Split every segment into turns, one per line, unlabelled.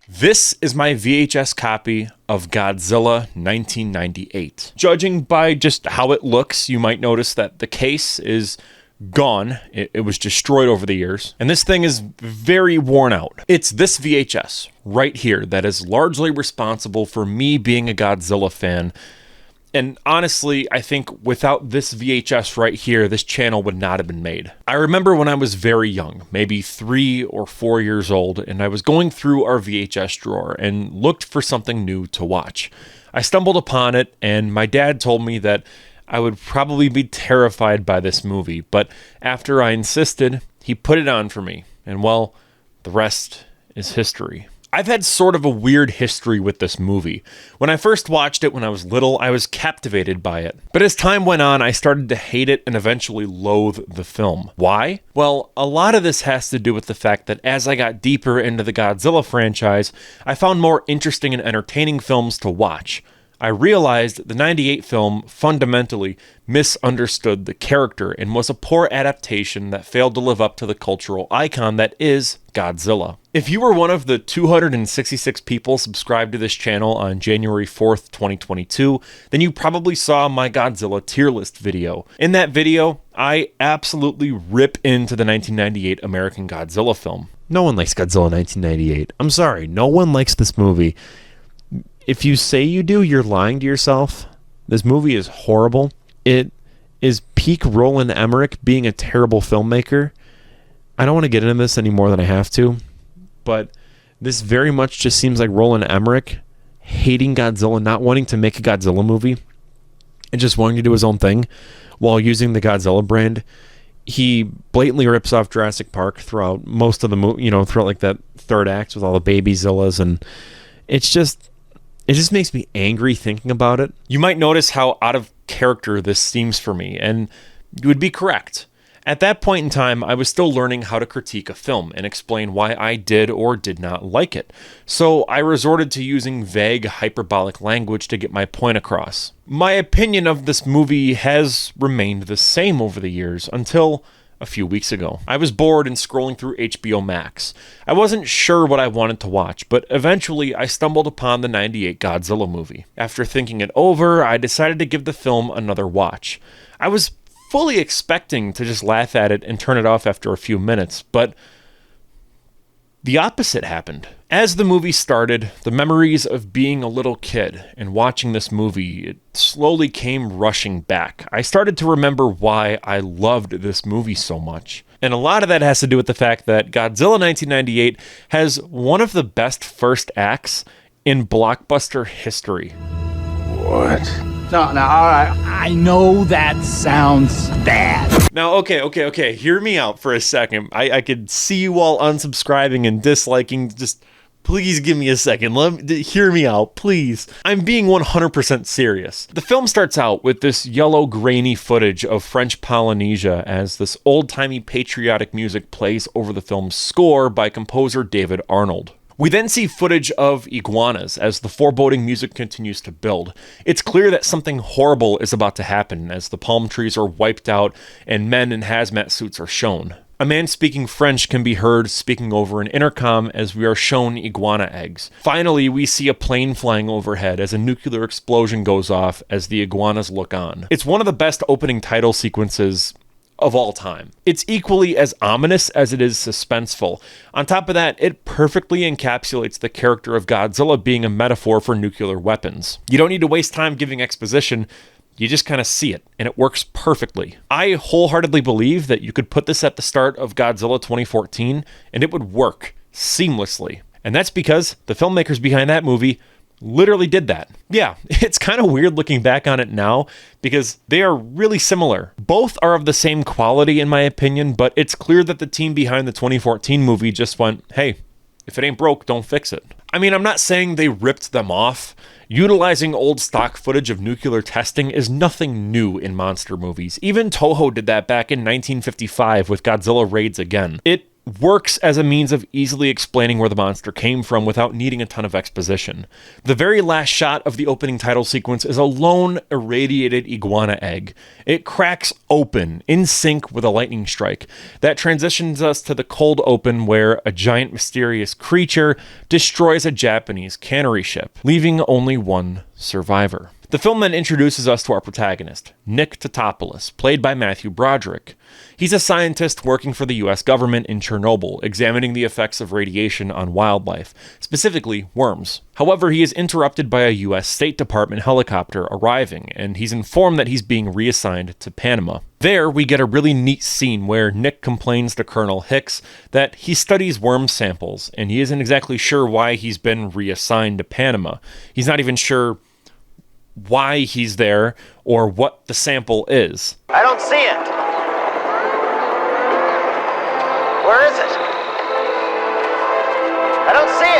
This is my VHS copy of Godzilla 1998. Judging by just how it looks, you might notice that the case is gone. It was destroyed over the years, and this thing is very worn out. It's this VHS right here that is largely responsible for me being a Godzilla fan. And honestly, I think without this VHS right here, this channel would not have been made. I remember when I was very young, maybe 3 or 4 years old, and I was going through our VHS drawer and looked for something new to watch. I stumbled upon it, and my dad told me that I would probably be terrified by this movie, but after I insisted, he put it on for me, and well, the rest is history. I've had sort of a weird history with this movie. When I first watched it when I was little, I was captivated by it. But as time went on, I started to hate it and eventually loathe the film. Why? Well, a lot of this has to do with the fact that as I got deeper into the Godzilla franchise, I found more interesting and entertaining films to watch. I realized the 98 film fundamentally misunderstood the character and was a poor adaptation that failed to live up to the cultural icon that is Godzilla. If you were one of the 266 people subscribed to this channel on January 4th, 2022, then you probably saw my Godzilla tier list video. In that video, I absolutely rip into the 1998 American Godzilla film. No one likes Godzilla 1998. I'm sorry, no one likes this movie. If you say you do, you're lying to yourself. This movie is horrible. It is peak Roland Emmerich being a terrible filmmaker. I don't want to get into this any more than I have to, but this very much just seems like Roland Emmerich hating Godzilla, not wanting to make a Godzilla movie, and just wanting to do his own thing while using the Godzilla brand. He blatantly rips off Jurassic Park throughout most of the movie, throughout like that third act with all the baby Zillas, and it just makes me angry thinking about it. You might notice how out of character this seems for me, and you would be correct. At that point in time, I was still learning how to critique a film and explain why I did or did not like it. So I resorted to using vague, hyperbolic language to get my point across. My opinion of this movie has remained the same over the years until a few weeks ago. I was bored and scrolling through HBO Max. I wasn't sure what I wanted to watch, but eventually I stumbled upon the 98 Godzilla movie. After thinking it over, I decided to give the film another watch. I was fully expecting to just laugh at it and turn it off after a few minutes, but the opposite happened. As the movie started, the memories of being a little kid and watching this movie, it slowly came rushing back. I started to remember why I loved this movie so much. And a lot of that has to do with the fact that Godzilla 1998 has one of the best first acts in blockbuster history.
What?
No, all right. I know that sounds bad.
Now, okay. Hear me out for a second. I could see you all unsubscribing and disliking. Just please give me a second. Hear me out, please. I'm being 100% serious. The film starts out with this yellow, grainy footage of French Polynesia as this old-timey patriotic music plays over the film's score by composer David Arnold. We then see footage of iguanas as the foreboding music continues to build. It's clear that something horrible is about to happen as the palm trees are wiped out and men in hazmat suits are shown. A man speaking French can be heard speaking over an intercom as we are shown iguana eggs. Finally, we see a plane flying overhead as a nuclear explosion goes off as the iguanas look on. It's one of the best opening title sequences of all time. It's equally as ominous as it is suspenseful. On top of that, it perfectly encapsulates the character of Godzilla being a metaphor for nuclear weapons. You don't need to waste time giving exposition, you just kind of see it, and it works perfectly. I wholeheartedly believe that you could put this at the start of Godzilla 2014, and it would work seamlessly. And that's because the filmmakers behind that movie literally did that. Yeah, it's kind of weird looking back on it now because they are really similar. Both are of the same quality in my opinion, but it's clear that the team behind the 2014 movie just went, hey, if it ain't broke, don't fix it. I mean, I'm not saying they ripped them off. Utilizing old stock footage of nuclear testing is nothing new in monster movies. Even Toho did that back in 1955 with Godzilla Raids Again. It works as a means of easily explaining where the monster came from without needing a ton of exposition. The very last shot of the opening title sequence is a lone irradiated iguana egg. It cracks open in sync with a lightning strike that transitions us to the cold open where a giant mysterious creature destroys a Japanese cannery ship, leaving only one survivor. The film then introduces us to our protagonist, Nick Tatopoulos, played by Matthew Broderick. He's a scientist working for the US government in Chernobyl, examining the effects of radiation on wildlife, specifically worms. However, he is interrupted by a US State Department helicopter arriving, and he's informed that he's being reassigned to Panama. There, we get a really neat scene where Nick complains to Colonel Hicks that he studies worm samples, and he isn't exactly sure why he's been reassigned to Panama. He's not even sure why he's there or what the sample is.
I don't see it. Where is it? I don't see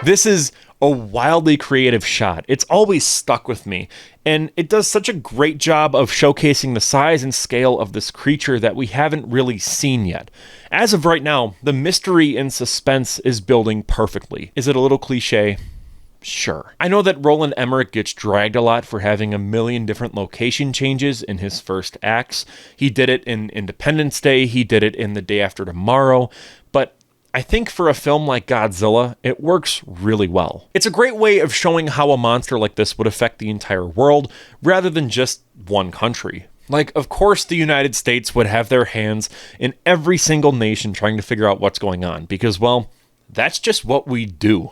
it.
This is a wildly creative shot. It's always stuck with me, and it does such a great job of showcasing the size and scale of this creature that we haven't really seen yet. As of right now, the mystery and suspense is building perfectly. Is it a little cliche? Sure. I know that Roland Emmerich gets dragged a lot for having a million different location changes in his first acts. He did it in Independence Day, he did it in The Day After Tomorrow, but I think for a film like Godzilla, it works really well. It's a great way of showing how a monster like this would affect the entire world, rather than just one country. Like, of course, the United States would have their hands in every single nation trying to figure out what's going on, because, well, that's just what we do.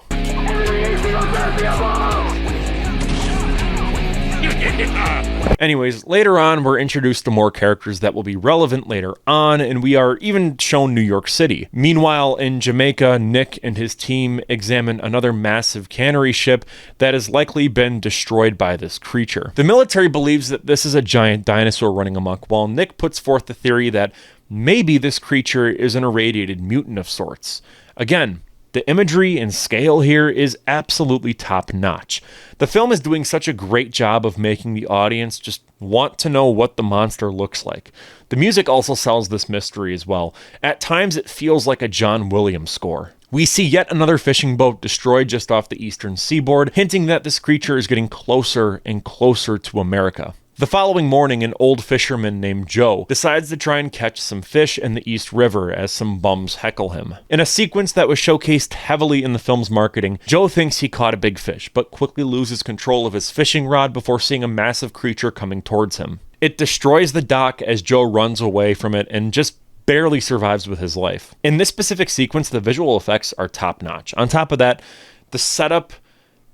Anyways, later on, we're introduced to more characters that will be relevant later on, and we are even shown New York City. Meanwhile, in Jamaica, Nick and his team examine another massive cannery ship that has likely been destroyed by this creature. The military believes that this is a giant dinosaur running amok, while Nick puts forth the theory that maybe this creature is an irradiated mutant of sorts. Again, the imagery and scale here is absolutely top-notch. The film is doing such a great job of making the audience just want to know what the monster looks like. The music also sells this mystery as well. At times, it feels like a John Williams score. We see yet another fishing boat destroyed just off the eastern seaboard, hinting that this creature is getting closer and closer to America. The following morning, an old fisherman named Joe decides to try and catch some fish in the East River as some bums heckle him. In a sequence that was showcased heavily in the film's marketing, Joe thinks he caught a big fish, but quickly loses control of his fishing rod before seeing a massive creature coming towards him. It destroys the dock as Joe runs away from it and just barely survives with his life. In this specific sequence, the visual effects are top-notch. On top of that, the setup,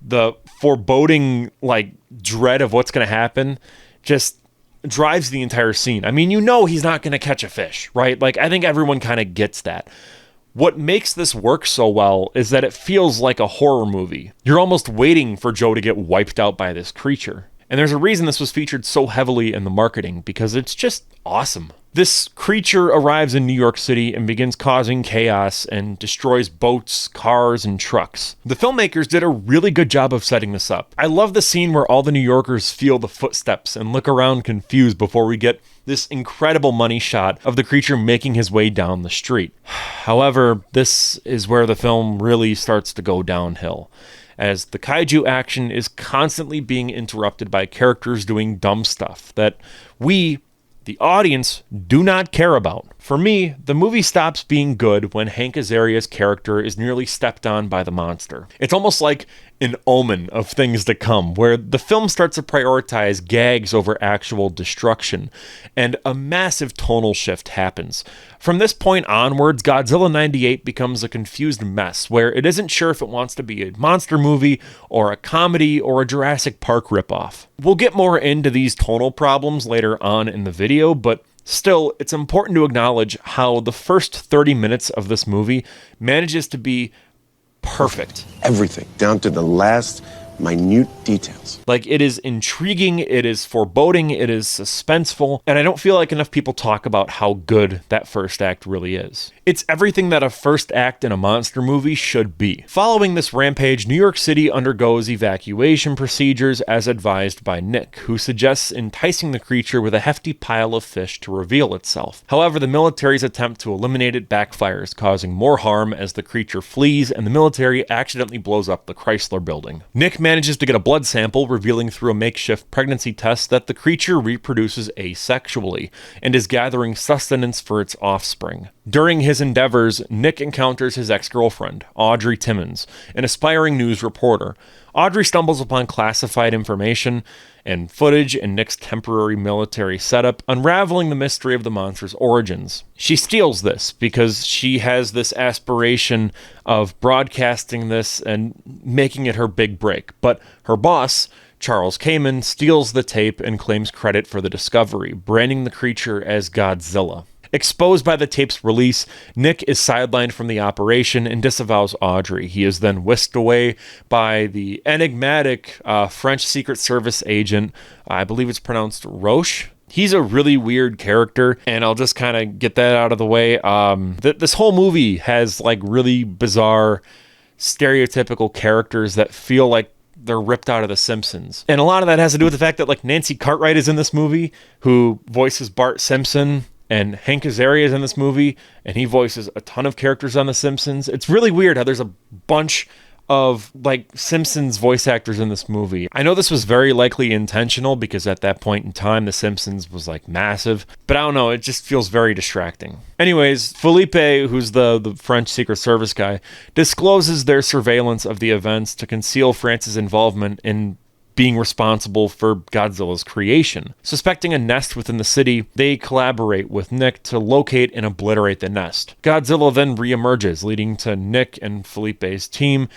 the foreboding, dread of what's going to happen just drives the entire scene. I mean, you know he's not going to catch a fish, right? I think everyone kind of gets that. What makes this work so well is that it feels like a horror movie. You're almost waiting for Joe to get wiped out by this creature. And there's a reason this was featured so heavily in the marketing, because it's just awesome. This creature arrives in New York City and begins causing chaos and destroys boats, cars, and trucks. The filmmakers did a really good job of setting this up. I love the scene where all the New Yorkers feel the footsteps and look around confused before we get this incredible money shot of the creature making his way down the street. However, this is where the film really starts to go downhill, as the kaiju action is constantly being interrupted by characters doing dumb stuff that we, the audience, do not care about. For me, the movie stops being good when Hank Azaria's character is nearly stepped on by the monster. It's almost like an omen of things to come, where the film starts to prioritize gags over actual destruction, and a massive tonal shift happens. From this point onwards, Godzilla 98 becomes a confused mess, where it isn't sure if it wants to be a monster movie, or a comedy, or a Jurassic Park ripoff. We'll get more into these tonal problems later on in the video, but still, it's important to acknowledge how the first 30 minutes of this movie manages to be perfect.
Everything, down to the last minute details.
It is intriguing, it is foreboding, it is suspenseful, and I don't feel like enough people talk about how good that first act really is. It's everything that a first act in a monster movie should be. Following this rampage, New York City undergoes evacuation procedures as advised by Nick, who suggests enticing the creature with a hefty pile of fish to reveal itself. However, the military's attempt to eliminate it backfires, causing more harm as the creature flees and the military accidentally blows up the Chrysler Building. Nick manages to get a blood sample, revealing through a makeshift pregnancy test that the creature reproduces asexually and is gathering sustenance for its offspring. During his endeavors, Nick encounters his ex-girlfriend, Audrey Timmons, an aspiring news reporter. Audrey stumbles upon classified information and footage in Nick's temporary military setup, unraveling the mystery of the monster's origins. She steals this because she has this aspiration of broadcasting this and making it her big break. But her boss, Charles Kamen, steals the tape and claims credit for the discovery, branding the creature as Godzilla. Exposed by the tape's release, Nick is sidelined from the operation and disavows Audrey. He is then whisked away by the enigmatic French Secret Service agent, I believe it's pronounced RAHHH. He's a really weird character, and I'll just kind of get that out of the way. This whole movie has like really bizarre, stereotypical characters that feel like they're ripped out of The Simpsons. And a lot of that has to do with the fact that like Nancy Cartwright is in this movie, who voices Bart Simpson. And Hank Azaria is in this movie, and he voices a ton of characters on The Simpsons. It's really weird how there's a bunch of, like, Simpsons voice actors in this movie. I know this was very likely intentional, because at that point in time, The Simpsons was, like, massive. But I don't know, it just feels very distracting. Anyways, Felipe, who's the French Secret Service guy, discloses their surveillance of the events to conceal France's involvement in being responsible for Godzilla's creation. Suspecting a nest within the city, they collaborate with Nick to locate and obliterate the nest. Godzilla then reemerges, leading to Nick and Felipe's team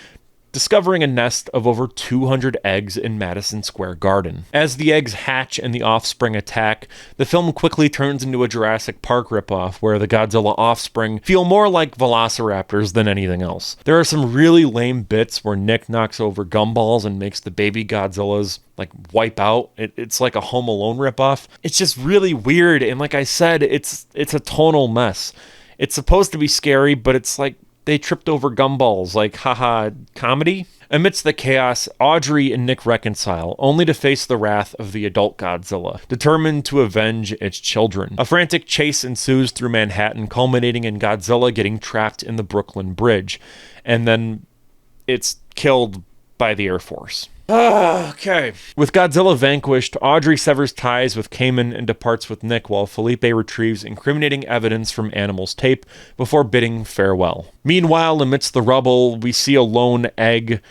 discovering a nest of over 200 eggs in Madison Square Garden. As the eggs hatch and the offspring attack, the film quickly turns into a Jurassic Park ripoff where the Godzilla offspring feel more like velociraptors than anything else. There are some really lame bits where Nick knocks over gumballs and makes the baby Godzillas like wipe out. It's like a Home Alone ripoff. It's just really weird, and like I said, it's a tonal mess. It's supposed to be scary, but it's like they tripped over gumballs, like, haha, comedy? Amidst the chaos, Audrey and Nick reconcile, only to face the wrath of the adult Godzilla, determined to avenge its children. A frantic chase ensues through Manhattan, culminating in Godzilla getting trapped in the Brooklyn Bridge, and then it's killed by the Air Force. Okay. With Godzilla vanquished, Audrey severs ties with Kamen and departs with Nick while Felipe retrieves incriminating evidence from Animal's tape before bidding farewell. Meanwhile, amidst the rubble, we see a lone egg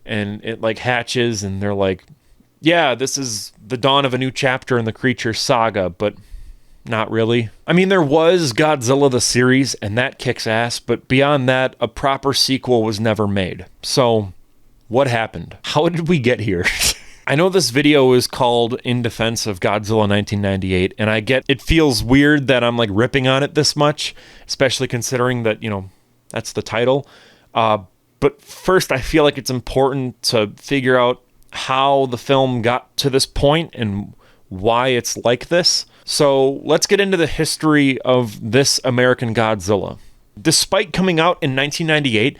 and it like hatches and they're like, yeah, this is the dawn of a new chapter in the creature saga, but not really. I mean, there was Godzilla the series and that kicks ass, but beyond that, a proper sequel was never made. So what happened? How did we get here? I know this video is called In Defense of Godzilla 1998, and I get it feels weird that I'm like ripping on it this much, especially considering that, you know, that's the title. But first, I feel like it's important to figure out how the film got to this point and why it's like this. So let's get into the history of this American Godzilla. Despite coming out in 1998,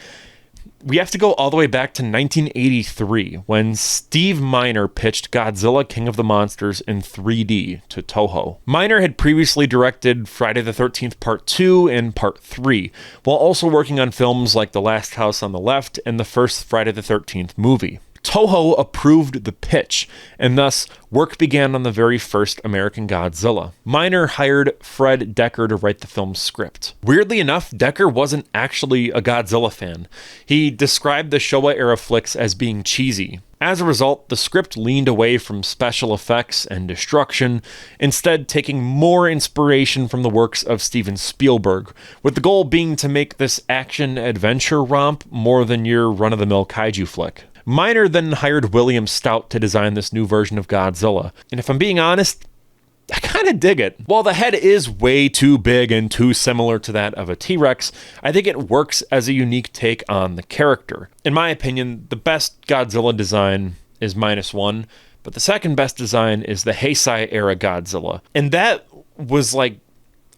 we have to go all the way back to 1983 when Steve Miner pitched Godzilla King of the Monsters in 3D to Toho. Miner had previously directed Friday the 13th Part 2 and Part 3, while also working on films like The Last House on the Left and the first Friday the 13th movie. Toho approved the pitch, and thus work began on the very first American Godzilla. Miner hired Fred Decker to write the film's script. Weirdly enough, Decker wasn't actually a Godzilla fan. He described the Showa-era flicks as being cheesy. As a result, the script leaned away from special effects and destruction, instead taking more inspiration from the works of Steven Spielberg, with the goal being to make this action-adventure romp more than your run-of-the-mill kaiju flick. Miner then hired William Stout to design this new version of Godzilla, and if I'm being honest, I kind of dig it. While the head is way too big and too similar to that of a T-Rex, I think it works as a unique take on the character. In my opinion, the best Godzilla design is -1, but the second best design is the Heisei-era Godzilla. And that was like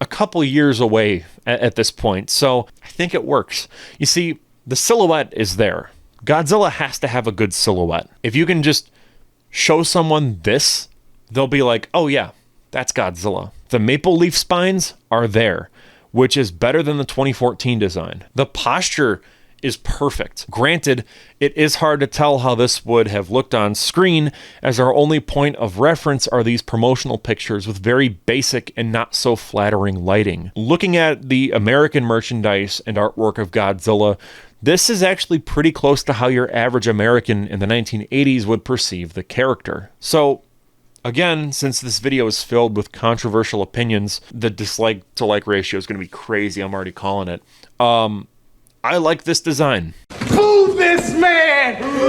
a couple years away at this point, so I think it works. You see, the silhouette is there. Godzilla has to have a good silhouette. If you can just show someone this, they'll be like, oh yeah, that's Godzilla. The maple leaf spines are there, which is better than the 2014 design. The posture is perfect. Granted, it is hard to tell how this would have looked on screen, as our only point of reference are these promotional pictures with very basic and not so flattering lighting. Looking at the American merchandise and artwork of Godzilla, this is actually pretty close to how your average American in the 1980s would perceive the character. So, again, since this video is filled with controversial opinions, the dislike to like ratio is going to be crazy. I'm already calling it. I like this design.
Boo this man!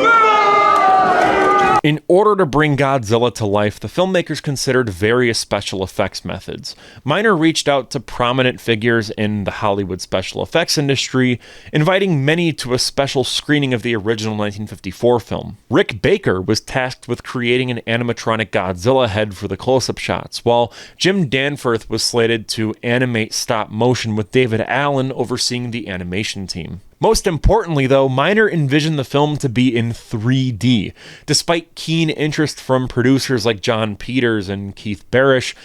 In order to bring Godzilla to life, the filmmakers considered various special effects methods. Miner reached out to prominent figures in the Hollywood special effects industry, inviting many to a special screening of the original 1954 film. Rick Baker was tasked with creating an animatronic Godzilla head for the close-up shots, while Jim Danforth was slated to animate stop motion, with David Allen overseeing the animation team. Most importantly, though, Miner envisioned the film to be in 3D. Despite keen interest from producers like John Peters and Keith Barish,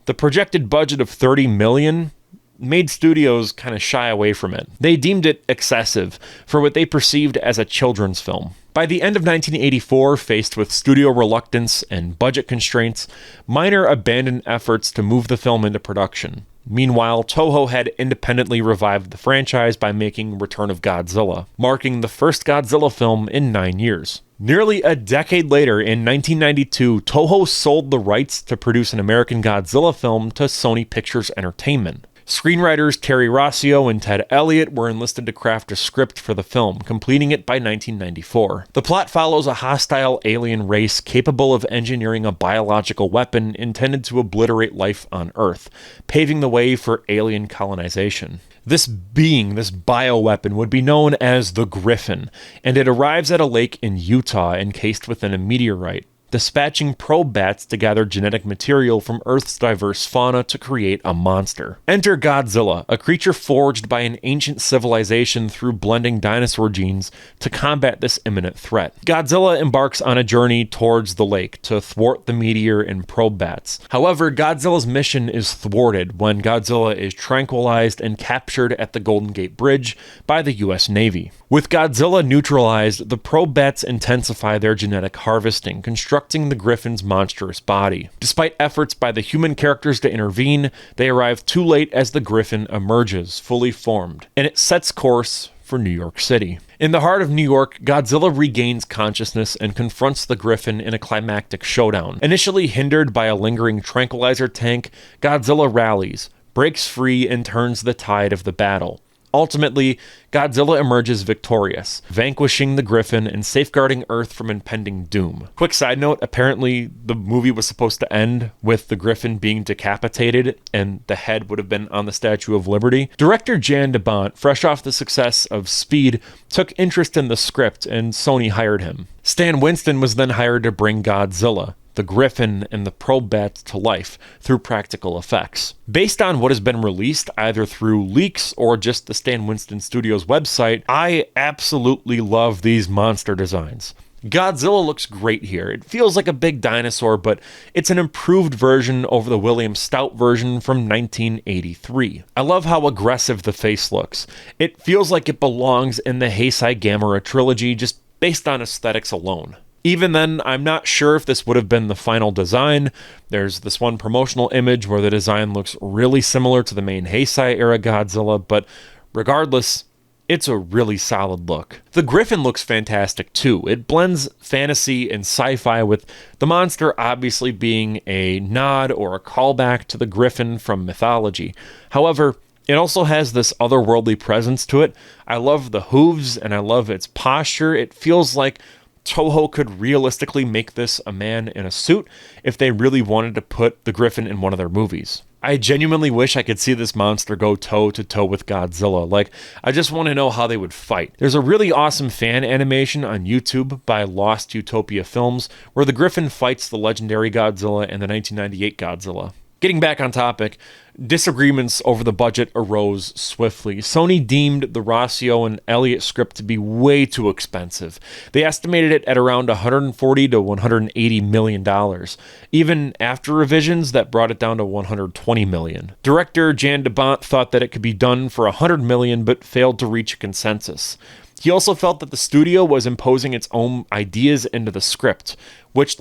the projected budget of $30 million made studios kind of shy away from it. They deemed it excessive for what they perceived as a children's film. By the end of 1984, faced with studio reluctance and budget constraints, Miner abandoned efforts to move the film into production. Meanwhile, Toho had independently revived the franchise by making Return of Godzilla, marking the first Godzilla film in 9 years. Nearly a decade later, in 1992, Toho sold the rights to produce an American Godzilla film to Sony Pictures Entertainment. Screenwriters Terry Rossio and Ted Elliott were enlisted to craft a script for the film, completing it by 1994. The plot follows a hostile alien race capable of engineering a biological weapon intended to obliterate life on Earth, paving the way for alien colonization. This bioweapon, would be known as the Griffin, and it arrives at a lake in Utah encased within a meteorite, dispatching probe bats to gather genetic material from Earth's diverse fauna to create a monster. Enter Godzilla, a creature forged by an ancient civilization through blending dinosaur genes to combat this imminent threat. Godzilla embarks on a journey towards the lake to thwart the meteor and probe bats. However, Godzilla's mission is thwarted when Godzilla is tranquilized and captured at the Golden Gate Bridge by the US Navy. With Godzilla neutralized, the probe bats intensify their genetic harvesting, constructing the Griffin's monstrous body. Despite efforts by the human characters to intervene, they arrive too late as the Griffin emerges, fully formed, and it sets course for New York City. In the heart of New York, Godzilla regains consciousness and confronts the Griffin in a climactic showdown. Initially hindered by a lingering tranquilizer tank, Godzilla rallies, breaks free, and turns the tide of the battle. Ultimately, Godzilla emerges victorious, vanquishing the Griffin and safeguarding Earth from impending doom. Quick side note, apparently the movie was supposed to end with the Griffin being decapitated and the head would have been on the Statue of Liberty. Director Jan de Bont, fresh off the success of Speed, took interest in the script and Sony hired him. Stan Winston was then hired to bring Godzilla, the Griffin, and the probe bats to life through practical effects. Based on what has been released, either through leaks or just the Stan Winston Studios website, I absolutely love these monster designs. Godzilla looks great here. It feels like a big dinosaur, but it's an improved version over the William Stout version from 1983. I love how aggressive the face looks. It feels like it belongs in the Heisei Gamera trilogy just based on aesthetics alone. Even then, I'm not sure if this would have been the final design. There's this one promotional image where the design looks really similar to the main Heisei era Godzilla, but regardless, it's a really solid look. The Griffin looks fantastic too. It blends fantasy and sci-fi, with the monster obviously being a nod or a callback to the Griffin from mythology. However, it also has this otherworldly presence to it. I love the hooves and I love its posture. It feels like Toho could realistically make this a man in a suit if they really wanted to put the Griffin in one of their movies. I genuinely wish I could see this monster go toe-to-toe with Godzilla. Like, I just want to know how they would fight. There's a really awesome fan animation on YouTube by Lost Utopia Films where the Griffin fights the legendary Godzilla and the 1998 Godzilla. Getting back on topic, disagreements over the budget arose swiftly. Sony deemed the Rossio and Elliott script to be way too expensive. They estimated it at around $140 to $180 million. Even after revisions, that brought it down to $120 million. Director Jan de Bont thought that it could be done for $100 million, but failed to reach a consensus. He also felt that the studio was imposing its own ideas into the script, which,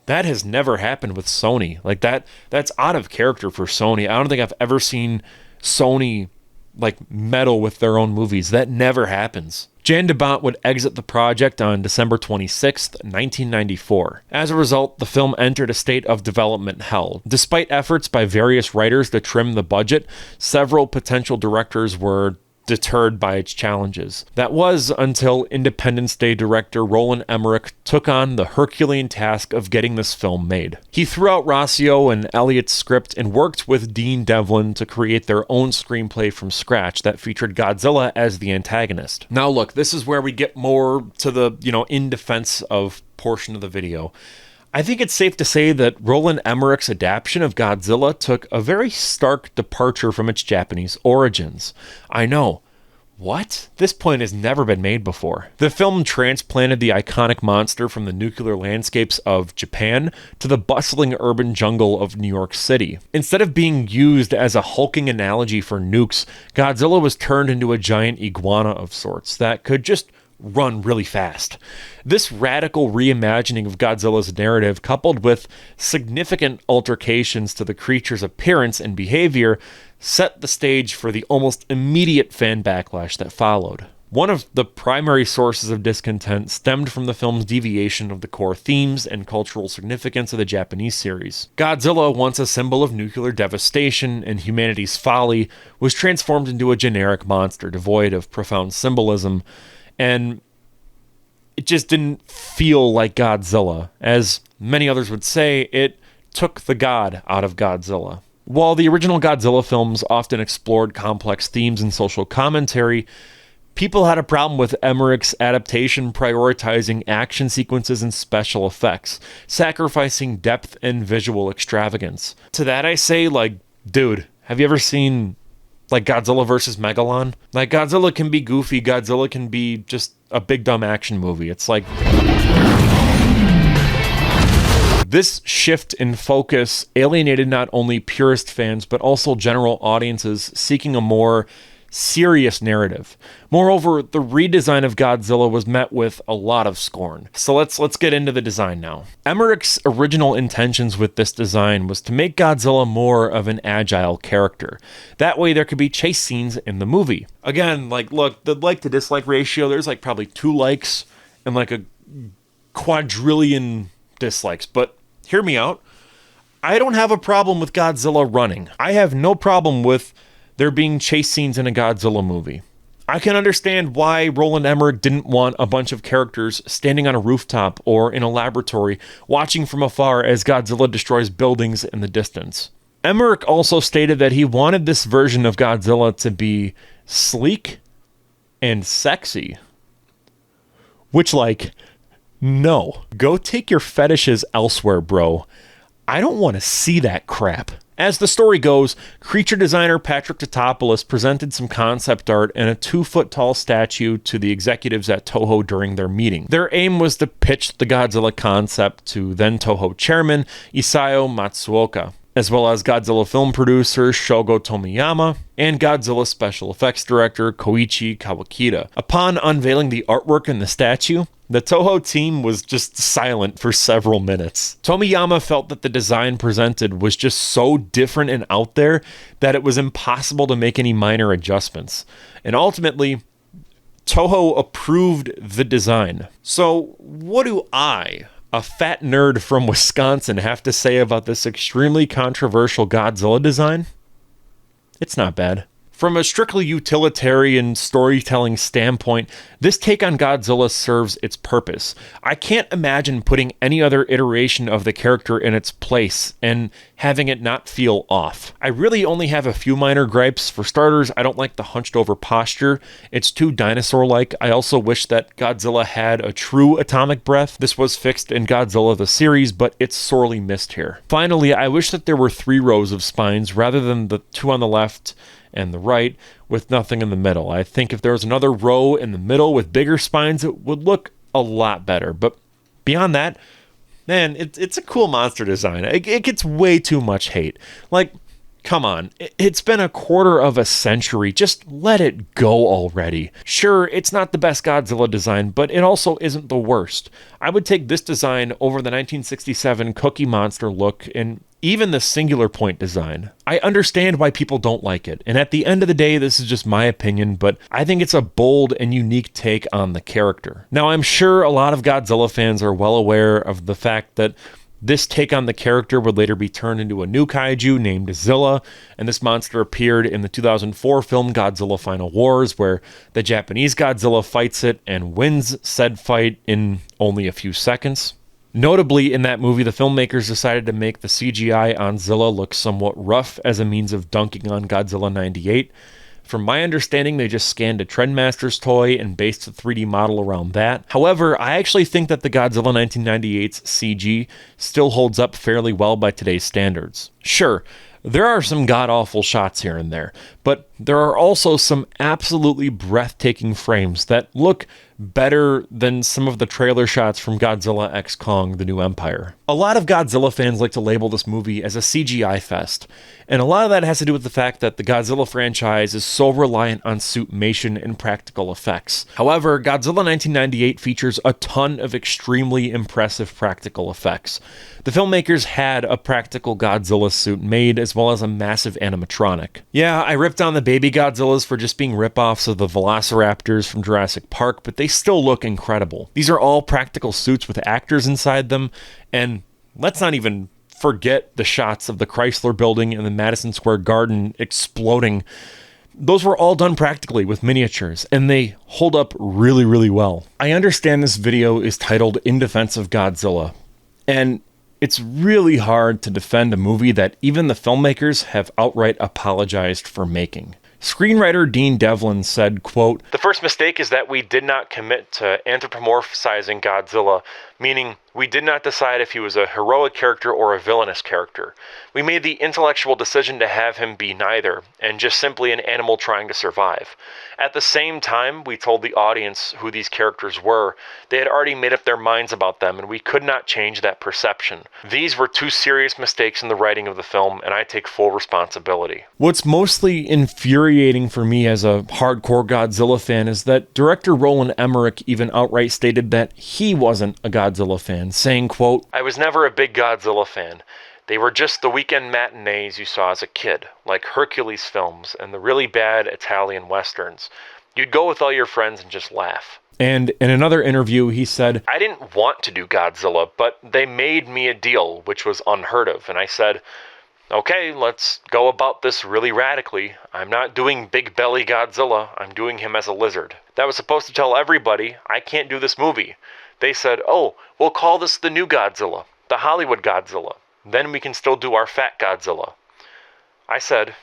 that has never happened with Sony. That's out of character for Sony. I don't think I've ever seen Sony meddle with their own movies. That never happens. Jan de Bont would exit the project on December 26th, 1994. As a result, the film entered a state of development hell. Despite efforts by various writers to trim the budget, several potential directors were deterred by its challenges. That was until Independence Day director Roland Emmerich took on the Herculean task of getting this film made. He threw out Rossio and Elliott's script and worked with Dean Devlin to create their own screenplay from scratch that featured Godzilla as the antagonist. Now look, this is where we get more to the, in defense of portion of the video. I think it's safe to say that Roland Emmerich's adaptation of Godzilla took a very stark departure from its Japanese origins. I know. What? This point has never been made before. The film transplanted the iconic monster from the nuclear landscapes of Japan to the bustling urban jungle of New York City. Instead of being used as a hulking analogy for nukes, Godzilla was turned into a giant iguana of sorts that could just run really fast. This radical reimagining of Godzilla's narrative, coupled with significant altercations to the creature's appearance and behavior, set the stage for the almost immediate fan backlash that followed. One of the primary sources of discontent stemmed from the film's deviation of the core themes and cultural significance of the Japanese series. Godzilla, once a symbol of nuclear devastation and humanity's folly, was transformed into a generic monster devoid of profound symbolism, and it just didn't feel like Godzilla. As many others would say, it took the god out of Godzilla. While the original Godzilla films often explored complex themes and social commentary, people had a problem with Emmerich's adaptation prioritizing action sequences and special effects, sacrificing depth and visual extravagance. To that I say, dude, have you ever seen Godzilla vs. Megalon? Godzilla can be goofy, Godzilla can be just a big dumb action movie. It's this shift in focus alienated not only purist fans, but also general audiences seeking a more serious narrative. Moreover, the redesign of Godzilla was met with a lot of scorn. So let's get into the design now. Emmerich's original intentions with this design was to make Godzilla more of an agile character. That way there could be chase scenes in the movie. Again, look, the like to dislike ratio, there's probably 2 likes and a quadrillion dislikes, but hear me out. I don't have a problem with Godzilla running. I have no problem with there being chase scenes in a Godzilla movie. I can understand why Roland Emmerich didn't want a bunch of characters standing on a rooftop or in a laboratory watching from afar as Godzilla destroys buildings in the distance. Emmerich also stated that he wanted this version of Godzilla to be sleek and sexy. Which, no. Go take your fetishes elsewhere, bro. I don't want to see that crap. As the story goes, creature designer Patrick Tatopoulos presented some concept art and a 2-foot-tall statue to the executives at Toho during their meeting. Their aim was to pitch the Godzilla concept to then Toho chairman Isao Matsuoka, as well as Godzilla film producer Shogo Tomiyama and Godzilla special effects director Koichi Kawakita. Upon unveiling the artwork in the statue, the Toho team was just silent for several minutes. Tomiyama felt that the design presented was just so different and out there that it was impossible to make any minor adjustments. And ultimately, Toho approved the design. So what do I, a fat nerd from Wisconsin, have to say about this extremely controversial Godzilla design? It's not bad. From a strictly utilitarian storytelling standpoint, this take on Godzilla serves its purpose. I can't imagine putting any other iteration of the character in its place and having it not feel off. I really only have a few minor gripes. For starters, I don't like the hunched over posture. It's too dinosaur-like. I also wish that Godzilla had a true atomic breath. This was fixed in Godzilla the series, but it's sorely missed here. Finally, I wish that there were 3 rows of spines rather than the 2 on the left and the right with nothing in the middle. I think if there was another row in the middle with bigger spines, it would look a lot better. But beyond that, man, it's a cool monster design. It gets way too much hate. Like, come on, it's been a quarter of a century. Just let it go already. Sure, it's not the best Godzilla design, but it also isn't the worst. I would take this design over the 1967 Cookie Monster look and even the Singular Point design. I understand why people don't like it, and at the end of the day, this is just my opinion, but I think it's a bold and unique take on the character. Now, I'm sure a lot of Godzilla fans are well aware of the fact that this take on the character would later be turned into a new kaiju named Zilla, and this monster appeared in the 2004 film Godzilla Final Wars, where the Japanese Godzilla fights it and wins said fight in only a few seconds. Notably, in that movie, the filmmakers decided to make the CGI on Zilla look somewhat rough as a means of dunking on Godzilla 98. From my understanding, they just scanned a Trendmaster's toy and based the 3D model around that. However, I actually think that the Godzilla 1998's CG still holds up fairly well by today's standards. Sure, there are some god-awful shots here and there, but there are also some absolutely breathtaking frames that look better than some of the trailer shots from Godzilla x Kong: The New Empire. A lot of Godzilla fans like to label this movie as a CGI fest, and a lot of that has to do with the fact that the Godzilla franchise is so reliant on suitmation and practical effects. However, Godzilla 1998 features a ton of extremely impressive practical effects. The filmmakers had a practical Godzilla suit made, as well as a massive animatronic. Yeah, I ripped on the baby Godzillas for just being ripoffs of the Velociraptors from Jurassic Park, but they still look incredible. These are all practical suits with actors inside them, and let's not even forget the shots of the Chrysler Building and the Madison Square Garden exploding. Those were all done practically with miniatures, and they hold up really, really well. I understand this video is titled In Defense of Godzilla, and it's really hard to defend a movie that even the filmmakers have outright apologized for making. Screenwriter Dean Devlin said, quote, "The first mistake is that we did not commit to anthropomorphizing Godzilla, meaning we did not decide if he was a heroic character or a villainous character. We made the intellectual decision to have him be neither, and just simply an animal trying to survive. At the same time, we told the audience who these characters were. They had already made up their minds about them, and we could not change that perception. These were 2 serious mistakes in the writing of the film, and I take full responsibility." What's mostly infuriating for me as a hardcore Godzilla fan is that director Roland Emmerich even outright stated that he wasn't a Godzilla fan, saying, quote, "I was never a big Godzilla fan. They were just the weekend matinees you saw as a kid, like Hercules films and the really bad Italian westerns. You'd go with all your friends and just laugh." And in another interview, he said, "I didn't want to do Godzilla, but they made me a deal, which was unheard of, and I said, okay, let's go about this really radically. I'm not doing Big Belly Godzilla, I'm doing him as a lizard. That was supposed to tell everybody I can't do this movie. They said, oh, we'll call this the new Godzilla, the Hollywood Godzilla. Then we can still do our fat Godzilla." I said,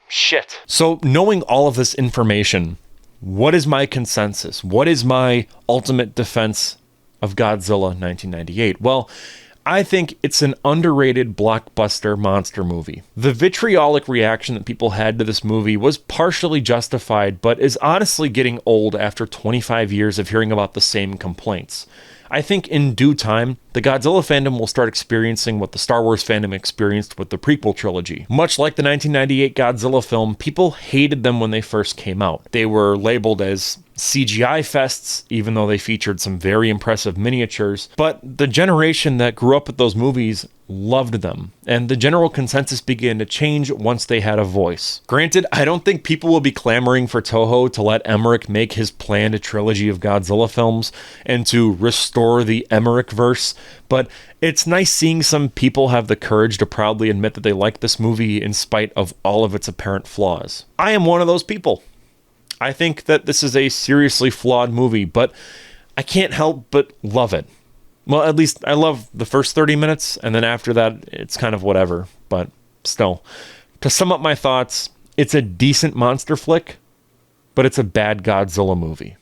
shit. So knowing all of this information, what is my consensus? What is my ultimate defense of Godzilla 1998? Well, I think it's an underrated blockbuster monster movie. The vitriolic reaction that people had to this movie was partially justified, but is honestly getting old after 25 years of hearing about the same complaints. I think in due time, the Godzilla fandom will start experiencing what the Star Wars fandom experienced with the prequel trilogy. Much like the 1998 Godzilla film, people hated them when they first came out. They were labeled as CGI fests, even though they featured some very impressive miniatures. But the generation that grew up with those movies loved them, and the general consensus began to change once they had a voice. Granted, I don't think people will be clamoring for Toho to let Emmerich make his planned trilogy of Godzilla films and to restore the Emmerich-verse, but it's nice seeing some people have the courage to proudly admit that they like this movie in spite of all of its apparent flaws. I am one of those people. I think that this is a seriously flawed movie, but I can't help but love it. Well, at least I love the first 30 minutes, and then after that, it's kind of whatever. But still, to sum up my thoughts, it's a decent monster flick, but it's a bad Godzilla movie.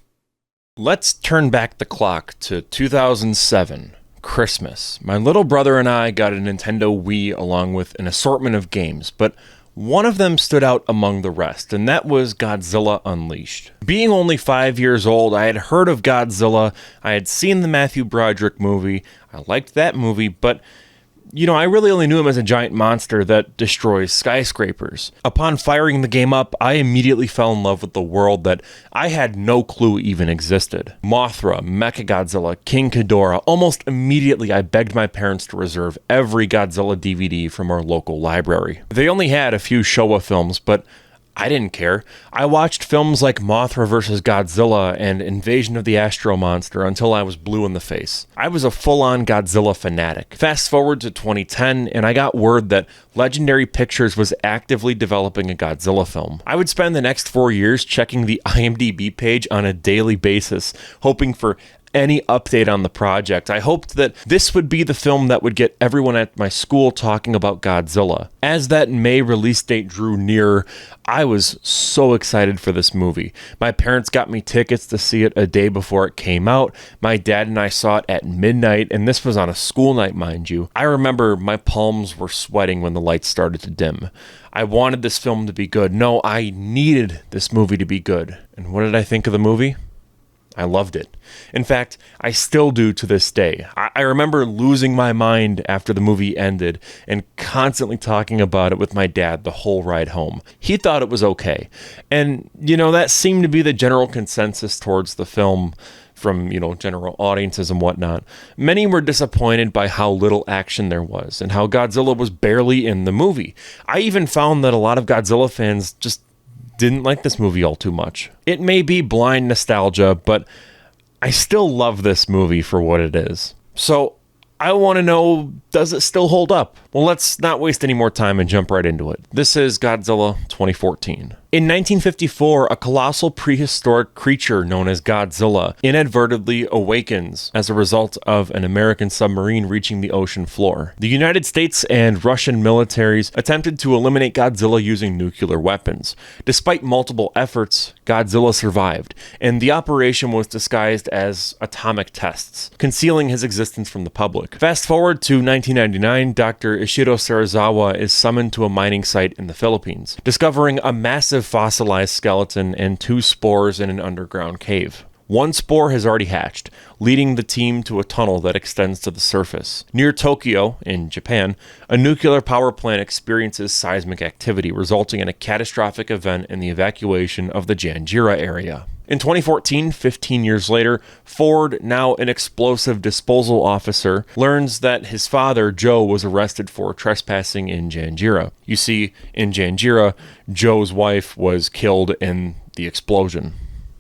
Let's turn back the clock to 2007, Christmas. My little brother and I got a Nintendo Wii along with an assortment of games, but one of them stood out among the rest, and that was Godzilla Unleashed. Being only 5 years old, I had heard of Godzilla, I had seen the Matthew Broderick movie, I liked that movie, but I really only knew him as a giant monster that destroys skyscrapers. Upon firing the game up, I immediately fell in love with the world that I had no clue even existed. Mothra, Mechagodzilla, King Ghidorah, almost immediately I begged my parents to reserve every Godzilla DVD from our local library. They only had a few Showa films, but I didn't care. I watched films like Mothra vs. Godzilla and Invasion of the Astro Monster until I was blue in the face. I was a full-on Godzilla fanatic. Fast forward to 2010, and I got word that Legendary Pictures was actively developing a Godzilla film. I would spend the next 4 years checking the IMDb page on a daily basis, hoping for any update on the project. I hoped that this would be the film that would get everyone at my school talking about Godzilla. As that May release date drew nearer, I was so excited for this movie. My parents got me tickets to see it a day before it came out. My dad and I saw it at midnight, and this was on a school night, mind you. I remember my palms were sweating when the lights started to dim. I wanted this film to be good. No, I needed this movie to be good. And what did I think of the movie? I loved it. In fact, I still do to this day. I remember losing my mind after the movie ended and constantly talking about it with my dad the whole ride home. He thought it was okay. And, that seemed to be the general consensus towards the film from, general audiences and whatnot. Many were disappointed by how little action there was and how Godzilla was barely in the movie. I even found that a lot of Godzilla fans just didn't like this movie all too much. It may be blind nostalgia, but I still love this movie for what it is. So I want to know, does it still hold up? Well, let's not waste any more time and jump right into it. This is Godzilla 2014. In 1954, a colossal prehistoric creature known as Godzilla inadvertently awakens as a result of an American submarine reaching the ocean floor. The United States and Russian militaries attempted to eliminate Godzilla using nuclear weapons. Despite multiple efforts, Godzilla survived, and the operation was disguised as atomic tests, concealing his existence from the public. Fast forward to 1999, Dr. Ishiro Serizawa is summoned to a mining site in the Philippines, discovering a massive fossilized skeleton and 2 spores in an underground cave. 1 spore has already hatched, leading the team to a tunnel that extends to the surface. Near Tokyo, in Japan, a nuclear power plant experiences seismic activity, resulting in a catastrophic event in the evacuation of the Janjira area. In 2014, 15 years later, Ford, now an explosive disposal officer, learns that his father, Joe, was arrested for trespassing in Janjira. You see, in Janjira, Joe's wife was killed in the explosion.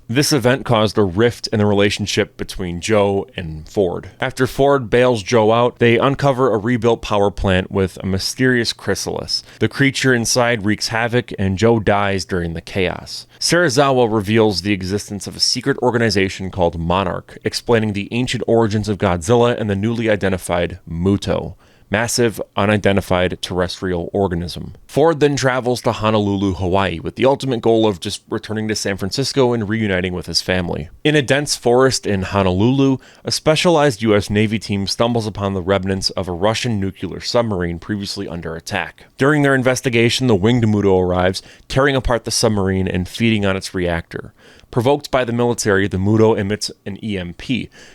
This event caused a rift in the relationship between Joe and Ford. After Ford bails Joe out, they uncover a rebuilt power plant with a mysterious chrysalis. The creature inside wreaks havoc, and Joe dies during the chaos. Serizawa reveals the existence of a secret organization called Monarch, explaining the ancient origins of Godzilla and the newly identified Muto, massive, unidentified terrestrial organism. Ford then travels to Honolulu, Hawaii, with the ultimate goal of just returning to San Francisco and reuniting with his family. In a dense forest in Honolulu, a specialized U.S. Navy team stumbles upon the remnants of a Russian nuclear submarine previously under attack. During their investigation, the winged Muto arrives, tearing apart the submarine and feeding on its reactor. Provoked by the military, the Muto emits an EMP,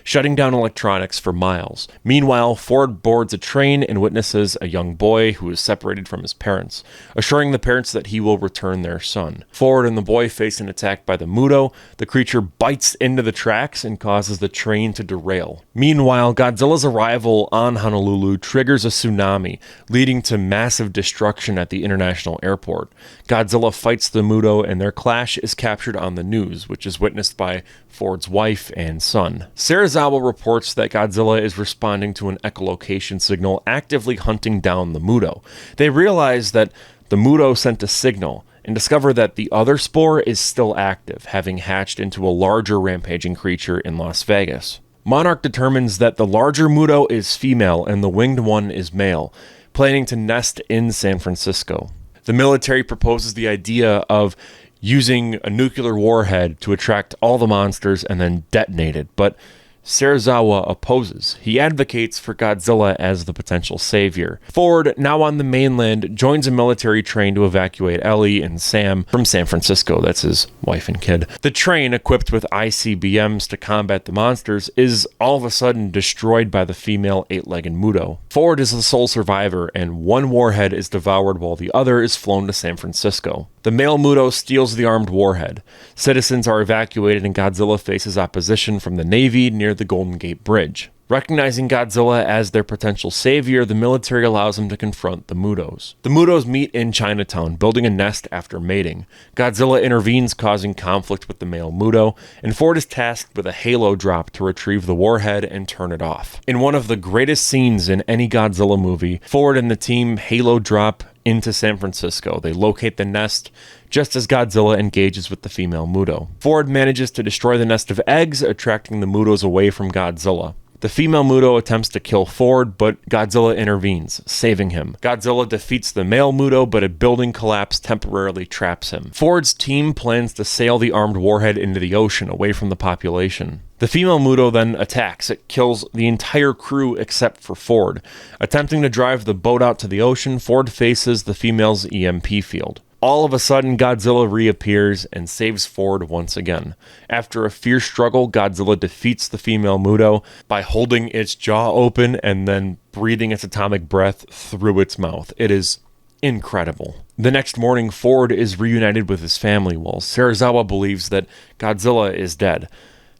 shutting down electronics for miles. Meanwhile, Ford boards a train and witnesses a young boy who is separated from his parents, assuring the parents that he will return their son. Ford and the boy face an attack by the Muto. The creature bites into the tracks and causes the train to derail. Meanwhile, Godzilla's arrival on Honolulu triggers a tsunami, leading to massive destruction at the international airport. Godzilla fights the Muto, and their clash is captured on the news, which is witnessed by Ford's wife and son. Serizawa reports that Godzilla is responding to an echolocation signal, actively hunting down the Muto. They realize that the Muto sent a signal and discover that the other spore is still active, having hatched into a larger rampaging creature in Las Vegas. Monarch determines that the larger Muto is female and the winged one is male, planning to nest in San Francisco. The military proposes the idea of using a nuclear warhead to attract all the monsters and then detonate it, but Serizawa opposes. He advocates for Godzilla as the potential savior. Ford, now on the mainland, joins a military train to evacuate Ellie and Sam from San Francisco. That's his wife and kid. The train, equipped with ICBMs to combat the monsters, is all of a sudden destroyed by the female eight-legged Muto. Ford is the sole survivor, and one warhead is devoured while the other is flown to San Francisco. The male Muto steals the armed warhead. Citizens are evacuated and Godzilla faces opposition from the Navy near the Golden Gate Bridge. Recognizing Godzilla as their potential savior, the military allows him to confront the Mutos. The Mutos meet in Chinatown, building a nest after mating. Godzilla intervenes, causing conflict with the male Muto, and Ford is tasked with a halo drop to retrieve the warhead and turn it off. In one of the greatest scenes in any Godzilla movie, Ford and the team halo drop into San Francisco. They locate the nest just as Godzilla engages with the female Muto. Ford manages to destroy the nest of eggs, attracting the Mutos away from Godzilla. The female Muto attempts to kill Ford, but Godzilla intervenes, saving him. Godzilla defeats the male Muto, but a building collapse temporarily traps him. Ford's team plans to sail the armed warhead into the ocean, away from the population. The female Muto then attacks. It kills the entire crew except for Ford. Attempting to drive the boat out to the ocean, Ford faces the female's EMP field. All of a sudden, Godzilla reappears and saves Ford once again. After a fierce struggle, Godzilla defeats the female Muto by holding its jaw open and then breathing its atomic breath through its mouth. It is incredible. The next morning, Ford is reunited with his family, while Serizawa believes that Godzilla is dead.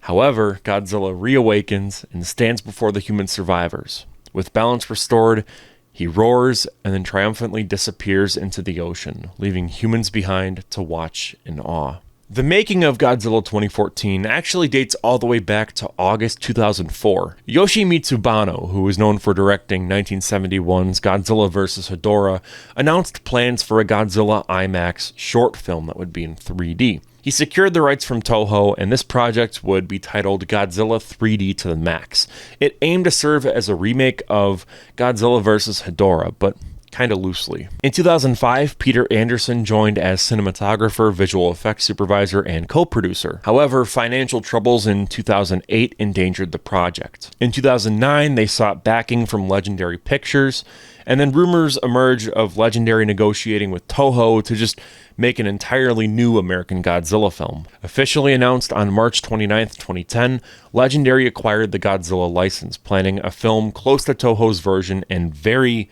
However, Godzilla reawakens and stands before the human survivors. With balance restored, he roars and then triumphantly disappears into the ocean, leaving humans behind to watch in awe. The making of Godzilla 2014 actually dates all the way back to August 2004. Yoshimitsu Banno, who was known for directing 1971's Godzilla vs. Hedorah, announced plans for a Godzilla IMAX short film that would be in 3D. He secured the rights from Toho, and this project would be titled Godzilla 3D to the Max. It aimed to serve as a remake of Godzilla vs. Hedorah, but kind of loosely. In 2005, Peter Anderson joined as cinematographer, visual effects supervisor, and co-producer. However, financial troubles in 2008 endangered the project. In 2009, they sought backing from Legendary Pictures, and then rumors emerged of Legendary negotiating with Toho to just make an entirely new American Godzilla film. Officially announced on March 29, 2010, Legendary acquired the Godzilla license, planning a film close to Toho's version and very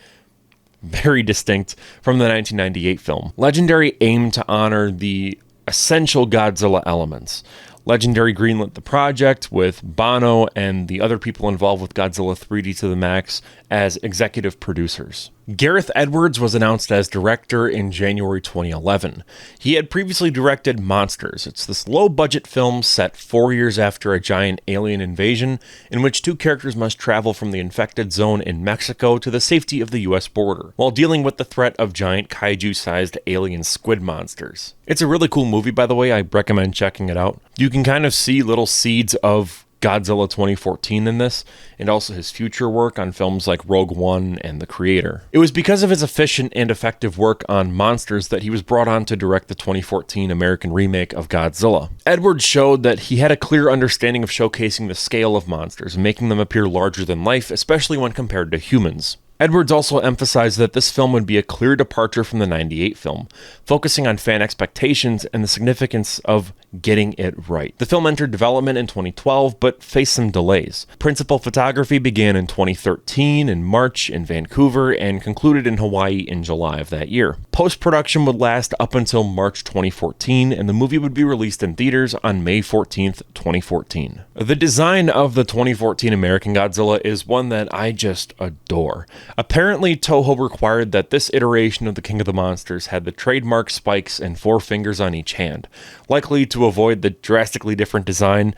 distinct from the 1998 film. Legendary aimed to honor the essential Godzilla elements. Legendary greenlit the project with Banno and the other people involved with Godzilla 3D to the Max as executive producers. Gareth Edwards was announced as director in January 2011. He had previously directed Monsters. It's this low-budget film set 4 years after a giant alien invasion in which two characters must travel from the infected zone in Mexico to the safety of the US border, while dealing with the threat of giant kaiju-sized alien squid monsters. It's a really cool movie, by the way. I recommend checking it out. You can kind of see little seeds of Godzilla 2014 in this, and also his future work on films like Rogue One and The Creator. It was because of his efficient and effective work on Monsters that he was brought on to direct the 2014 American remake of Godzilla. Edwards showed that he had a clear understanding of showcasing the scale of monsters and making them appear larger than life, especially when compared to humans. Edwards also emphasized that this film would be a clear departure from the '98 film, focusing on fan expectations and the significance of getting it right. The film entered development in 2012, but faced some delays. Principal photography began in 2013 in March in Vancouver and concluded in Hawaii in July of that year. Post-production would last up until March 2014, and the movie would be released in theaters on May 14th, 2014. The design of the 2014 American Godzilla is one that I just adore. Apparently, Toho required that this iteration of the King of the Monsters had the trademark spikes and 4 fingers on each hand, likely to avoid the drastically different design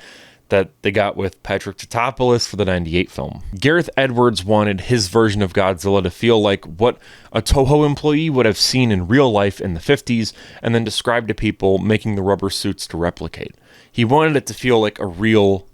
that they got with Patrick Tatopoulos for the '98 film. Gareth Edwards wanted his version of Godzilla to feel like what a Toho employee would have seen in real life in the 50s and then described to people making the rubber suits to replicate. He wanted it to feel like a real,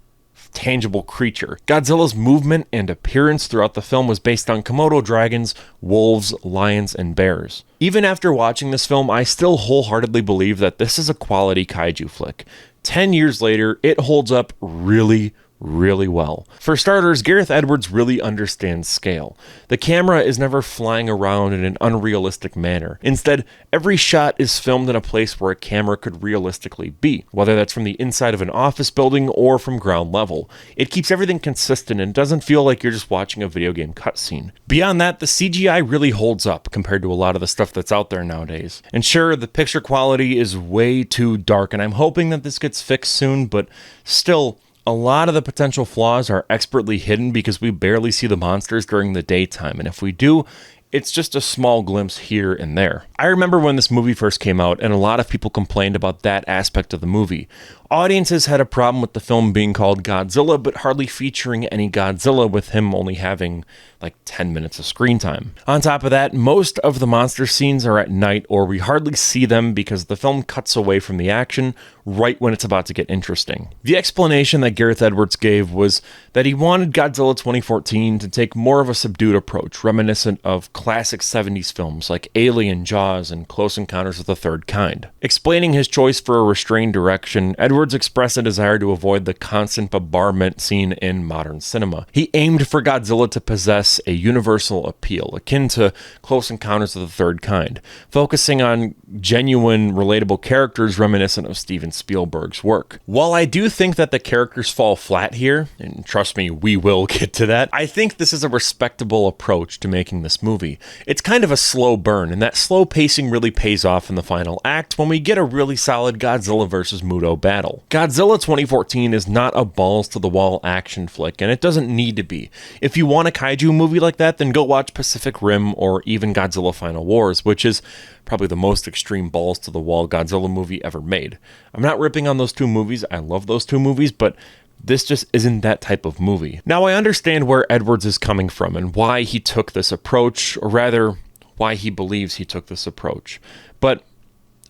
tangible creature. Godzilla's movement and appearance throughout the film was based on Komodo dragons, wolves, lions, and bears. Even after watching this film, I still wholeheartedly believe that this is a quality kaiju flick. 10 years later, it holds up really well. For starters, Gareth Edwards really understands scale. The camera is never flying around in an unrealistic manner. Instead, every shot is filmed in a place where a camera could realistically be, whether that's from the inside of an office building or from ground level. It keeps everything consistent and doesn't feel like you're just watching a video game cutscene. Beyond that, the CGI really holds up compared to a lot of the stuff that's out there nowadays. And sure, the picture quality is way too dark, and I'm hoping that this gets fixed soon, but still, a lot of the potential flaws are expertly hidden because we barely see the monsters during the daytime, and if we do, it's just a small glimpse here and there. I remember when this movie first came out, and a lot of people complained about that aspect of the movie. Audiences had a problem with the film being called Godzilla, but hardly featuring any Godzilla, with him only having like 10 minutes of screen time. On top of that, most of the monster scenes are at night, or we hardly see them because the film cuts away from the action right when it's about to get interesting. The explanation that Gareth Edwards gave was that he wanted Godzilla 2014 to take more of a subdued approach, reminiscent of classic 70s films like Alien, Jaws, and Close Encounters of the Third Kind. Explaining his choice for a restrained direction, Edwards expressed a desire to avoid the constant bombardment seen in modern cinema. He aimed for Godzilla to possess a universal appeal, akin to Close Encounters of the Third Kind, focusing on genuine, relatable characters reminiscent of Steven Spielberg's work. While I do think that the characters fall flat here, and trust me, we will get to that, I think this is a respectable approach to making this movie. It's kind of a slow burn, and that slow pacing really pays off in the final act when we get a really solid Godzilla vs. Muto battle. Godzilla 2014 is not a balls-to-the-wall action flick, and it doesn't need to be. If you want a kaiju movie like that, then go watch Pacific Rim or even Godzilla Final Wars, which is probably the most extreme balls-to-the-wall Godzilla movie ever made. I'm not ripping on those two movies, I love those two movies, but this just isn't that type of movie. Now, I understand where Edwards is coming from and why he took this approach, or rather, why he believes he took this approach. But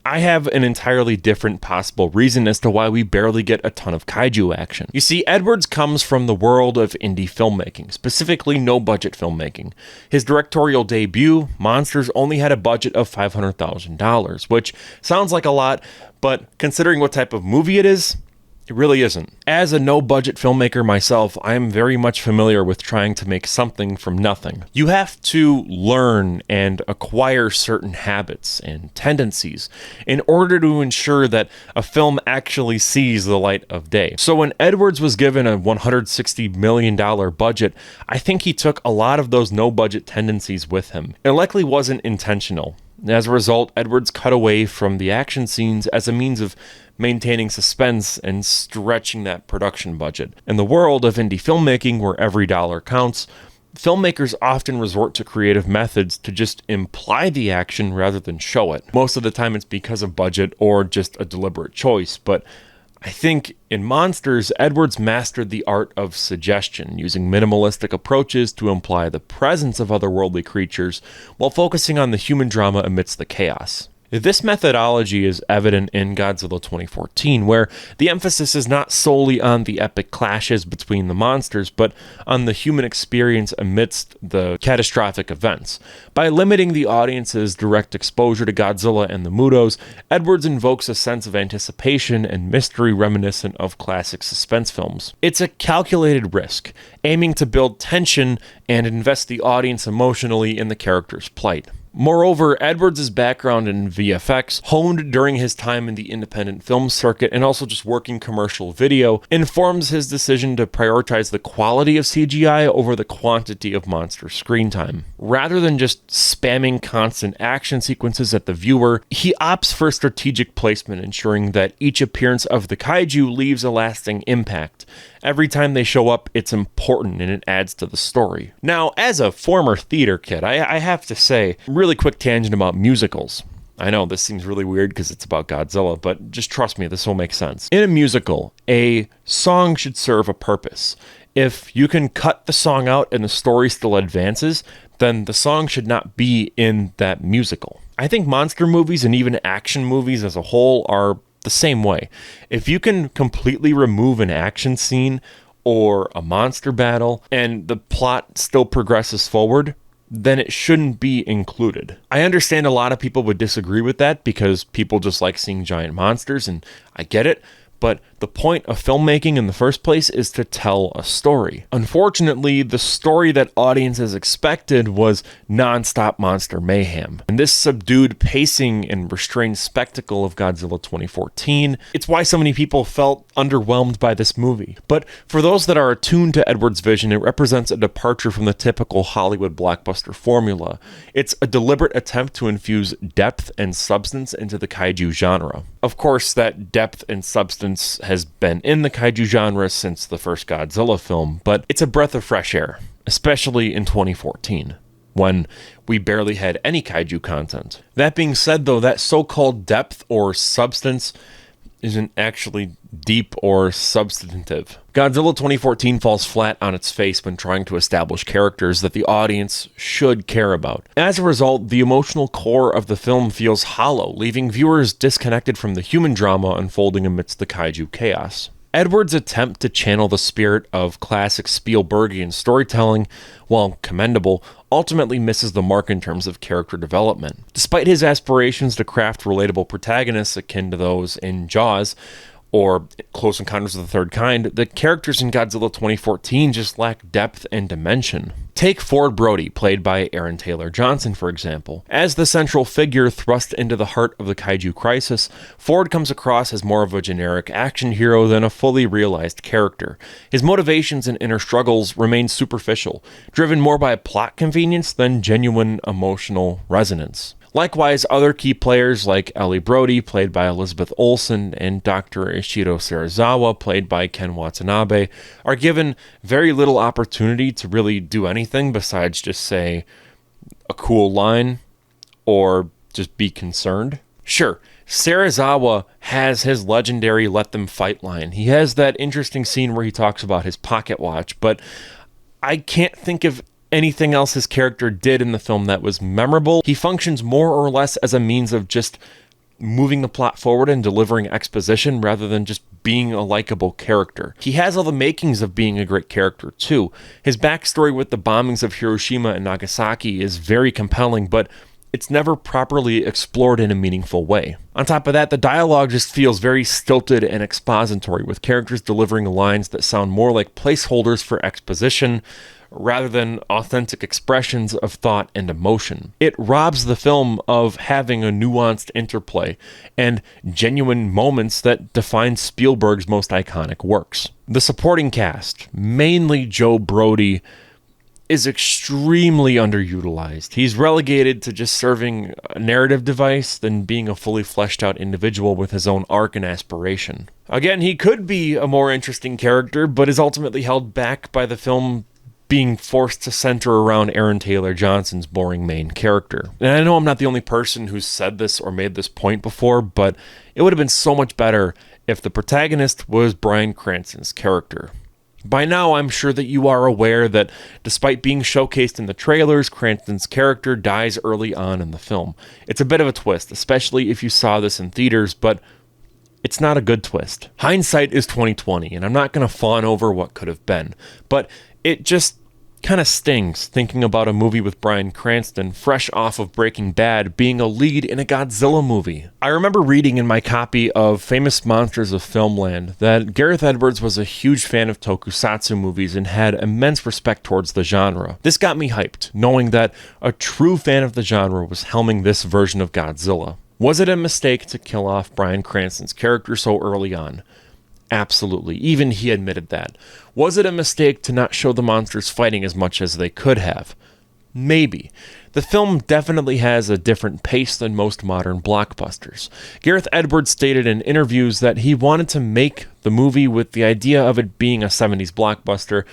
I have an entirely different possible reason as to why we barely get a ton of kaiju action. You see, Edwards comes from the world of indie filmmaking, specifically no-budget filmmaking. His directorial debut, Monsters, only had a budget of $500,000, which sounds like a lot, but considering what type of movie it is, it really isn't. As a no-budget filmmaker myself, I am very much familiar with trying to make something from nothing. You have to learn and acquire certain habits and tendencies in order to ensure that a film actually sees the light of day. So when Edwards was given a $160 million budget, I think he took a lot of those no-budget tendencies with him. It likely wasn't intentional. As a result, Edwards cut away from the action scenes as a means of maintaining suspense and stretching that production budget. In the world of indie filmmaking, where every dollar counts, filmmakers often resort to creative methods to just imply the action rather than show it. Most of the time it's because of budget or just a deliberate choice, but I think in Monsters, Edwards mastered the art of suggestion, using minimalistic approaches to imply the presence of otherworldly creatures while focusing on the human drama amidst the chaos. This methodology is evident in Godzilla 2014, where the emphasis is not solely on the epic clashes between the monsters, but on the human experience amidst the catastrophic events. By limiting the audience's direct exposure to Godzilla and the Mutos, Edwards invokes a sense of anticipation and mystery reminiscent of classic suspense films. It's a calculated risk, aiming to build tension and invest the audience emotionally in the character's plight. Moreover, Edwards' background in VFX, honed during his time in the independent film circuit and also just working commercial video, informs his decision to prioritize the quality of CGI over the quantity of monster screen time. Rather than just spamming constant action sequences at the viewer, he opts for strategic placement, ensuring that each appearance of the kaiju leaves a lasting impact. Every time they show up, it's important and it adds to the story. Now, as a former theater kid, I have to say, really quick tangent about musicals. I know this seems really weird because it's about Godzilla, but just trust me, this will make sense. In a musical, a song should serve a purpose. If you can cut the song out and the story still advances, then the song should not be in that musical. I think monster movies and even action movies as a whole are the same way. If you can completely remove an action scene or a monster battle and the plot still progresses forward, then it shouldn't be included. I understand a lot of people would disagree with that because people just like seeing giant monsters, and I get it. But the point of filmmaking in the first place is to tell a story. Unfortunately, the story that audiences expected was non-stop monster mayhem. And this subdued pacing and restrained spectacle of Godzilla 2014, it's why so many people felt underwhelmed by this movie. But for those that are attuned to Edwards' vision, it represents a departure from the typical Hollywood blockbuster formula. It's a deliberate attempt to infuse depth and substance into the kaiju genre. Of course, that depth and substance has been in the kaiju genre since the first Godzilla film, but it's a breath of fresh air, especially in 2014, when we barely had any kaiju content. That being said, though, that so-called depth or substance isn't actually deep or substantive. Godzilla 2014 falls flat on its face when trying to establish characters that the audience should care about. As a result, the emotional core of the film feels hollow, leaving viewers disconnected from the human drama unfolding amidst the kaiju chaos. Edwards' attempt to channel the spirit of classic Spielbergian storytelling, while commendable, ultimately misses the mark in terms of character development. Despite his aspirations to craft relatable protagonists akin to those in Jaws or Close Encounters of the Third Kind, the characters in Godzilla 2014 just lack depth and dimension. Take Ford Brody, played by Aaron Taylor Johnson, for example. As the central figure thrust into the heart of the kaiju crisis, Ford comes across as more of a generic action hero than a fully realized character. His motivations and inner struggles remain superficial, driven more by plot convenience than genuine emotional resonance. Likewise, other key players like Ellie Brody, played by Elizabeth Olsen, and Dr. Ishiro Serizawa, played by Ken Watanabe, are given very little opportunity to really do anything besides just say a cool line or just be concerned. Sure, Serizawa has his legendary "let them fight" line. He has that interesting scene where he talks about his pocket watch, but I can't think of anything else his character did in the film that was memorable. He functions more or less as a means of just moving the plot forward and delivering exposition rather than just being a likable character. He has all the makings of being a great character too. His backstory with the bombings of Hiroshima and Nagasaki is very compelling, but it's never properly explored in a meaningful way. On top of that, the dialogue just feels very stilted and expository, with characters delivering lines that sound more like placeholders for exposition rather than authentic expressions of thought and emotion. It robs the film of having a nuanced interplay and genuine moments that define Spielberg's most iconic works. The supporting cast, mainly Joe Brody, is extremely underutilized. He's relegated to just serving a narrative device than being a fully fleshed out individual with his own arc and aspiration. Again, he could be a more interesting character, but is ultimately held back by the film being forced to center around Aaron Taylor Johnson's boring main character. And I know I'm not the only person who's said this or made this point before, but it would have been so much better if the protagonist was Bryan Cranston's character. By now, I'm sure that you are aware that despite being showcased in the trailers, Cranston's character dies early on in the film. It's a bit of a twist, especially if you saw this in theaters, but it's not a good twist. Hindsight is 2020, and I'm not going to fawn over what could have been, but it just kind of stings thinking about a movie with Bryan Cranston, fresh off of Breaking Bad, being a lead in a Godzilla movie. I remember reading in my copy of Famous Monsters of Filmland that Gareth Edwards was a huge fan of tokusatsu movies and had immense respect towards the genre. This got me hyped, knowing that a true fan of the genre was helming this version of Godzilla. Was it a mistake to kill off Bryan Cranston's character so early on? Absolutely. Even he admitted that. Was it a mistake to not show the monsters fighting as much as they could have? Maybe. The film definitely has a different pace than most modern blockbusters. Gareth Edwards stated in interviews that he wanted to make the movie with the idea of it being a 70s blockbuster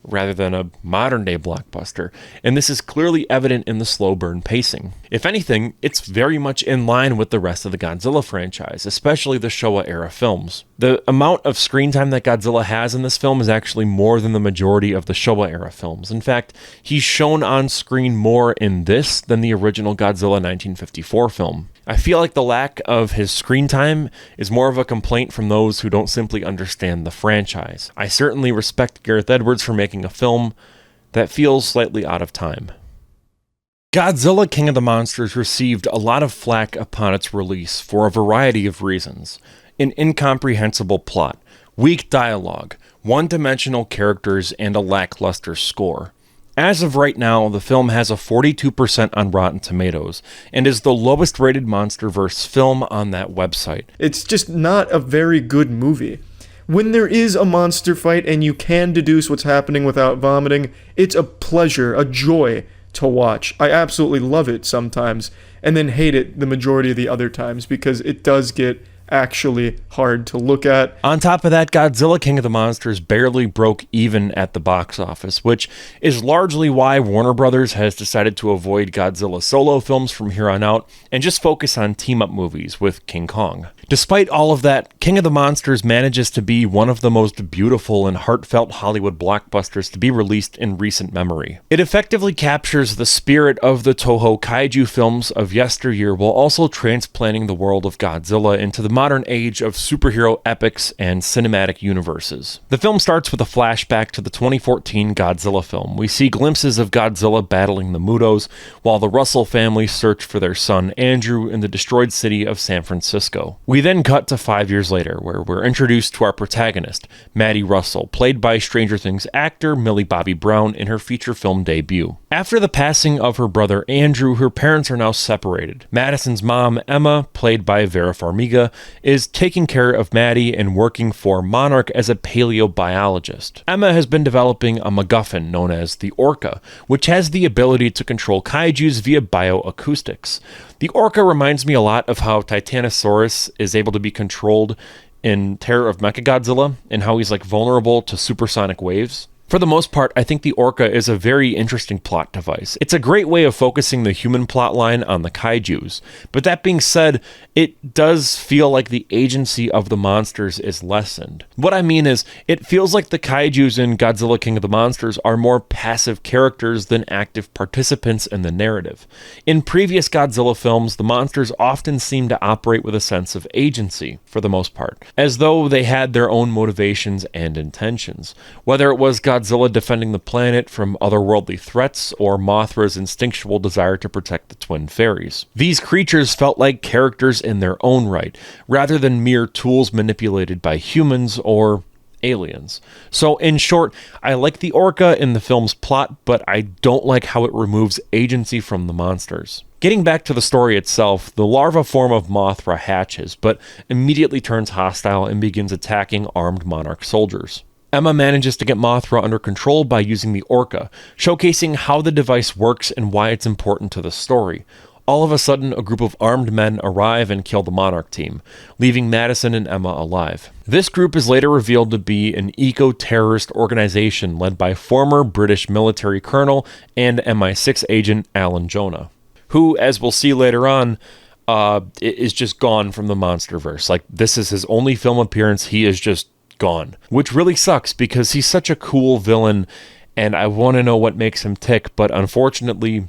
rather than a modern-day blockbuster, and this is clearly evident in the slow burn pacing. If anything, it's very much in line with the rest of the Godzilla franchise, especially the Showa-era films. The amount of screen time that Godzilla has in this film is actually more than the majority of the Showa-era films. In fact, he's shown on screen more in this than the original Godzilla 1954 film. I feel like the lack of his screen time is more of a complaint from those who don't simply understand the franchise. I certainly respect Gareth Edwards for making a film that feels slightly out of time. Godzilla King of the Monsters received a lot of flack upon its release for a variety of reasons. An incomprehensible plot, weak dialogue, one-dimensional characters, and a lackluster score. As of right now, the film has a 42% on Rotten Tomatoes, and is the lowest rated MonsterVerse film on that website.
It's just not a very good movie. When there is a monster fight and you can deduce what's happening without vomiting, it's a pleasure, a joy to watch. I absolutely love it sometimes, and then hate it the majority of the other times, because it does get actually hard to look at.
On top of that, Godzilla King of the Monsters barely broke even at the box office, which is largely why Warner Brothers has decided to avoid Godzilla solo films from here on out and just focus on team-up movies with King Kong. Despite all of that, King of the Monsters manages to be one of the most beautiful and heartfelt Hollywood blockbusters to be released in recent memory. It effectively captures the spirit of the Toho kaiju films of yesteryear while also transplanting the world of Godzilla into the modern age of superhero epics and cinematic universes. The film starts with a flashback to the 2014 Godzilla film. We see glimpses of Godzilla battling the Mutos while the Russell family search for their son Andrew in the destroyed city of San Francisco. We then cut to 5 years later, where we're introduced to our protagonist, Maddie Russell, played by Stranger Things actor Millie Bobby Brown in her feature film debut. After the passing of her brother Andrew, her parents are now separated. Madison's mom, Emma, played by Vera Farmiga, is taking care of Maddie and working for Monarch as a paleobiologist. Emma has been developing a MacGuffin known as the Orca, which has the ability to control kaijus via bioacoustics. The Orca reminds me a lot of how Titanosaurus is able to be controlled in Terror of Mechagodzilla, and how he's like vulnerable to supersonic waves. For the most part, I think the Orca is a very interesting plot device. It's a great way of focusing the human plotline on the kaijus. But that being said, it does feel like the agency of the monsters is lessened. What I mean is, it feels like the kaijus in Godzilla King of the Monsters are more passive characters than active participants in the narrative. In previous Godzilla films, the monsters often seem to operate with a sense of agency, for the most part, as though they had their own motivations and intentions. Whether it was Godzilla defending the planet from otherworldly threats, or Mothra's instinctual desire to protect the twin fairies. These creatures felt like characters in their own right, rather than mere tools manipulated by humans or aliens. So in short, I like the Orca in the film's plot, but I don't like how it removes agency from the monsters. Getting back to the story itself, the larva form of Mothra hatches, but immediately turns hostile and begins attacking armed Monarch soldiers. Emma manages to get Mothra under control by using the Orca, showcasing how the device works and why it's important to the story. All of a sudden, a group of armed men arrive and kill the Monarch team, leaving Madison and Emma alive. This group is later revealed to be an eco-terrorist organization led by former British military colonel and MI6 agent Alan Jonah, who, as we'll see later on, is just gone from the MonsterVerse. Like, this is his only film appearance. He is just gone, which really sucks because he's such a cool villain and I want to know what makes him tick, but unfortunately,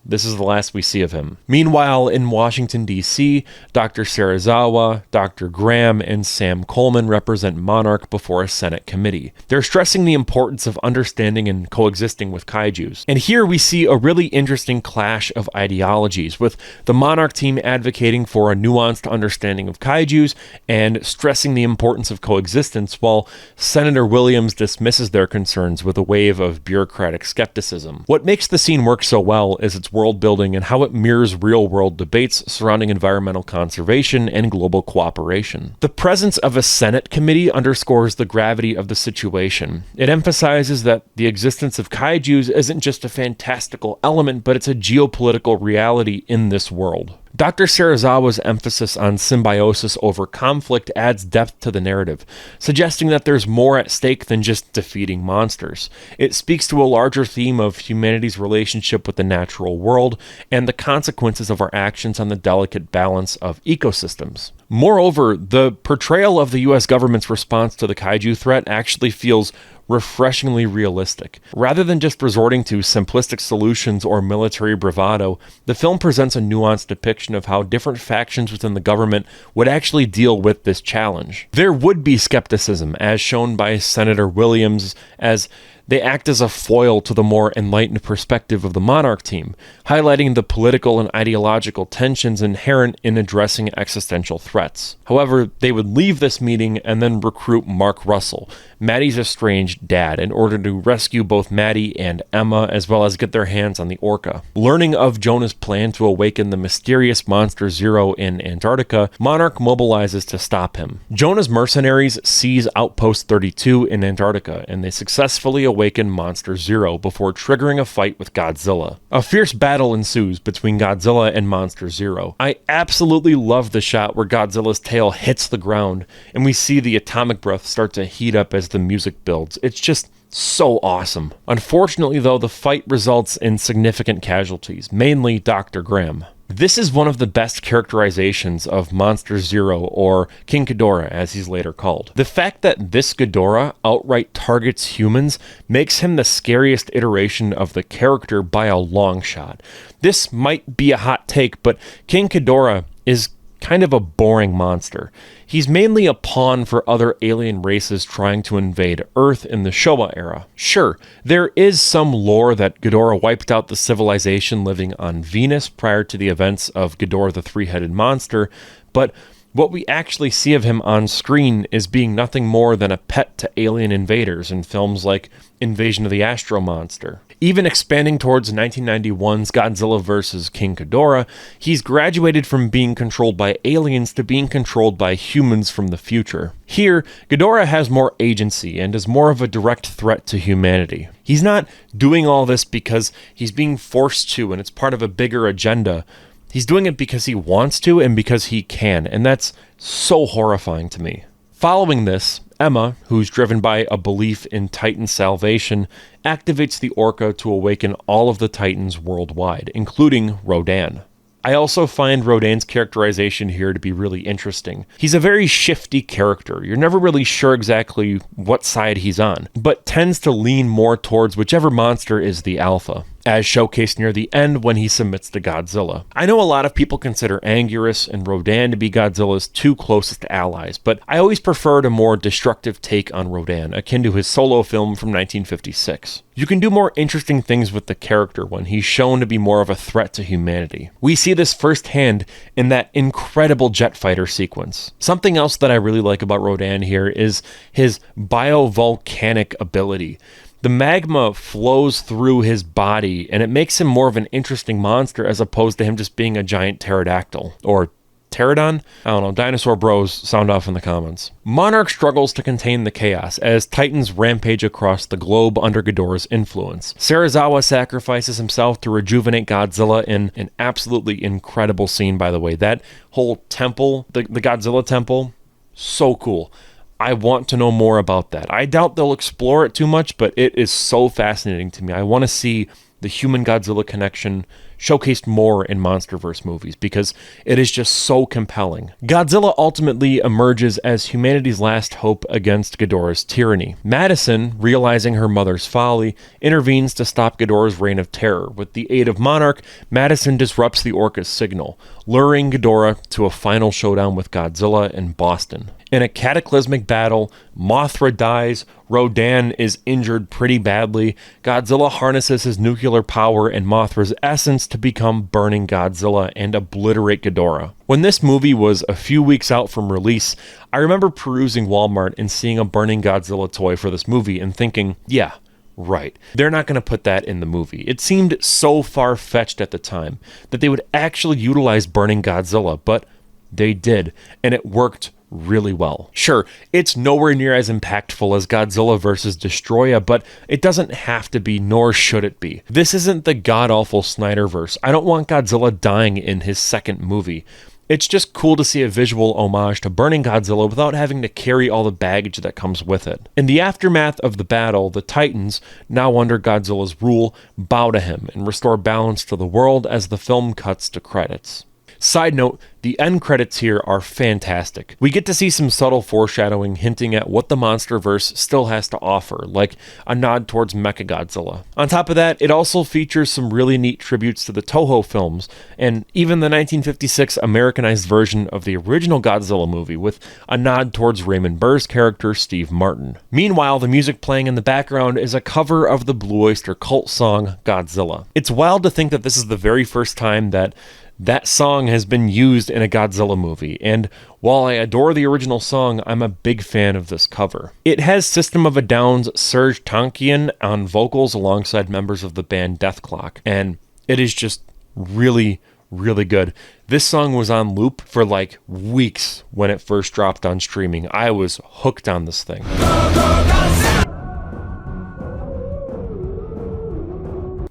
this is the last we see of him. Meanwhile, in Washington, D.C., Dr. Serizawa, Dr. Graham, and Sam Coleman represent Monarch before a Senate committee. They're stressing the importance of understanding and coexisting with kaijus. And here we see a really interesting clash of ideologies, with the Monarch team advocating for a nuanced understanding of kaijus and stressing the importance of coexistence, while Senator Williams dismisses their concerns with a wave of bureaucratic skepticism. What makes the scene work so well is its world building and how it mirrors real-world debates surrounding environmental conservation and global cooperation. The presence of a Senate committee underscores the gravity of the situation. It emphasizes that the existence of kaijus isn't just a fantastical element, but it's a geopolitical reality in this world. Dr. Serizawa's emphasis on symbiosis over conflict adds depth to the narrative, suggesting that there's more at stake than just defeating monsters. It speaks to a larger theme of humanity's relationship with the natural world and the consequences of our actions on the delicate balance of ecosystems. Moreover, the portrayal of the US government's response to the kaiju threat actually feels refreshingly realistic. Rather than just resorting to simplistic solutions or military bravado, the film presents a nuanced depiction of how different factions within the government would actually deal with this challenge. There would be skepticism, as shown by Senator Williams, as they act as a foil to the more enlightened perspective of the Monarch team, highlighting the political and ideological tensions inherent in addressing existential threats. However, they would leave this meeting and then recruit Mark Russell, Maddie's estranged dad, in order to rescue both Maddie and Emma, as well as get their hands on the orca. Learning of Jonah's plan to awaken the mysterious Monster Zero in Antarctica, Monarch mobilizes to stop him. Jonah's mercenaries seize Outpost 32 in Antarctica, and they successfully awaken Monster Zero before triggering a fight with Godzilla. A fierce battle ensues between Godzilla and Monster Zero. I absolutely love the shot where Godzilla's tail hits the ground, and we see the atomic breath start to heat up as the music builds. It's just so awesome. Unfortunately, though, the fight results in significant casualties, mainly Dr. Graham. This is one of the best characterizations of Monster Zero, or King Ghidorah as he's later called. The fact that this Ghidorah outright targets humans makes him the scariest iteration of the character by a long shot. This might be a hot take, but King Ghidorah is kind of a boring monster. He's mainly a pawn for other alien races trying to invade Earth in the Showa era. Sure, there is some lore that Ghidorah wiped out the civilization living on Venus prior to the events of Ghidorah the Three-Headed Monster, but what we actually see of him on screen is being nothing more than a pet to alien invaders in films like Invasion of the Astro Monster. Even expanding towards 1991's Godzilla vs. King Ghidorah, he's graduated from being controlled by aliens to being controlled by humans from the future. Here, Ghidorah has more agency and is more of a direct threat to humanity. He's not doing all this because he's being forced to and it's part of a bigger agenda. He's doing it because he wants to and because he can, and that's so horrifying to me. Following this, Emma, who's driven by a belief in Titan salvation, activates the orca to awaken all of the Titans worldwide, including Rodan. I also find Rodan's characterization here to be really interesting. He's a very shifty character. You're never really sure exactly what side he's on, but tends to lean more towards whichever monster is the alpha, as showcased near the end when he submits to Godzilla. I know a lot of people consider Anguirus and Rodan to be Godzilla's two closest allies, but I always preferred a more destructive take on Rodan, akin to his solo film from 1956. You can do more interesting things with the character when he's shown to be more of a threat to humanity. We see this firsthand in that incredible jet fighter sequence. Something else that I really like about Rodan here is his biovolcanic ability. The magma flows through his body, and it makes him more of an interesting monster as opposed to him just being a giant pterodactyl. Or pterodon? I don't know, dinosaur bros, sound off in the comments. Monarch struggles to contain the chaos as Titans rampage across the globe under Ghidorah's influence. Serizawa sacrifices himself to rejuvenate Godzilla in an absolutely incredible scene, by the way. That whole temple, the Godzilla temple, so cool. I want to know more about that. I doubt they'll explore it too much, but it is so fascinating to me. I want to see the human-Godzilla connection showcased more in MonsterVerse movies because it is just so compelling. Godzilla ultimately emerges as humanity's last hope against Ghidorah's tyranny. Madison, realizing her mother's folly, intervenes to stop Ghidorah's reign of terror. With the aid of Monarch, Madison disrupts the Orca's signal, luring Ghidorah to a final showdown with Godzilla in Boston. In a cataclysmic battle, Mothra dies, Rodan is injured pretty badly, Godzilla harnesses his nuclear power and Mothra's essence to become Burning Godzilla and obliterate Ghidorah. When this movie was a few weeks out from release, I remember perusing Walmart and seeing a Burning Godzilla toy for this movie and thinking, yeah, right. They're not going to put that in the movie. It seemed so far-fetched at the time that they would actually utilize Burning Godzilla, but they did, and it worked really well. Sure, it's nowhere near as impactful as Godzilla vs. Destroya, but it doesn't have to be, nor should it be. This isn't the god-awful Snyderverse. I don't want Godzilla dying in his second movie. It's just cool to see a visual homage to Burning Godzilla without having to carry all the baggage that comes with it. In the aftermath of the battle, the Titans, now under Godzilla's rule, bow to him and restore balance to the world as the film cuts to credits. Side note, the end credits here are fantastic. We get to see some subtle foreshadowing hinting at what the MonsterVerse still has to offer, like a nod towards Mechagodzilla. On top of that, it also features some really neat tributes to the Toho films, and even the 1956 Americanized version of the original Godzilla movie with a nod towards Raymond Burr's character, Steve Martin. Meanwhile, the music playing in the background is a cover of the Blue Oyster Cult song, Godzilla. It's wild to think that this is the very first time that song has been used in a Godzilla movie, and while I adore the original song, I'm a big fan of this cover. It has System of a Down's Serj Tankian on vocals alongside members of the band Deathclock, and it is just really, really good. This song was on loop for like weeks when it first dropped on streaming. I was hooked on this thing.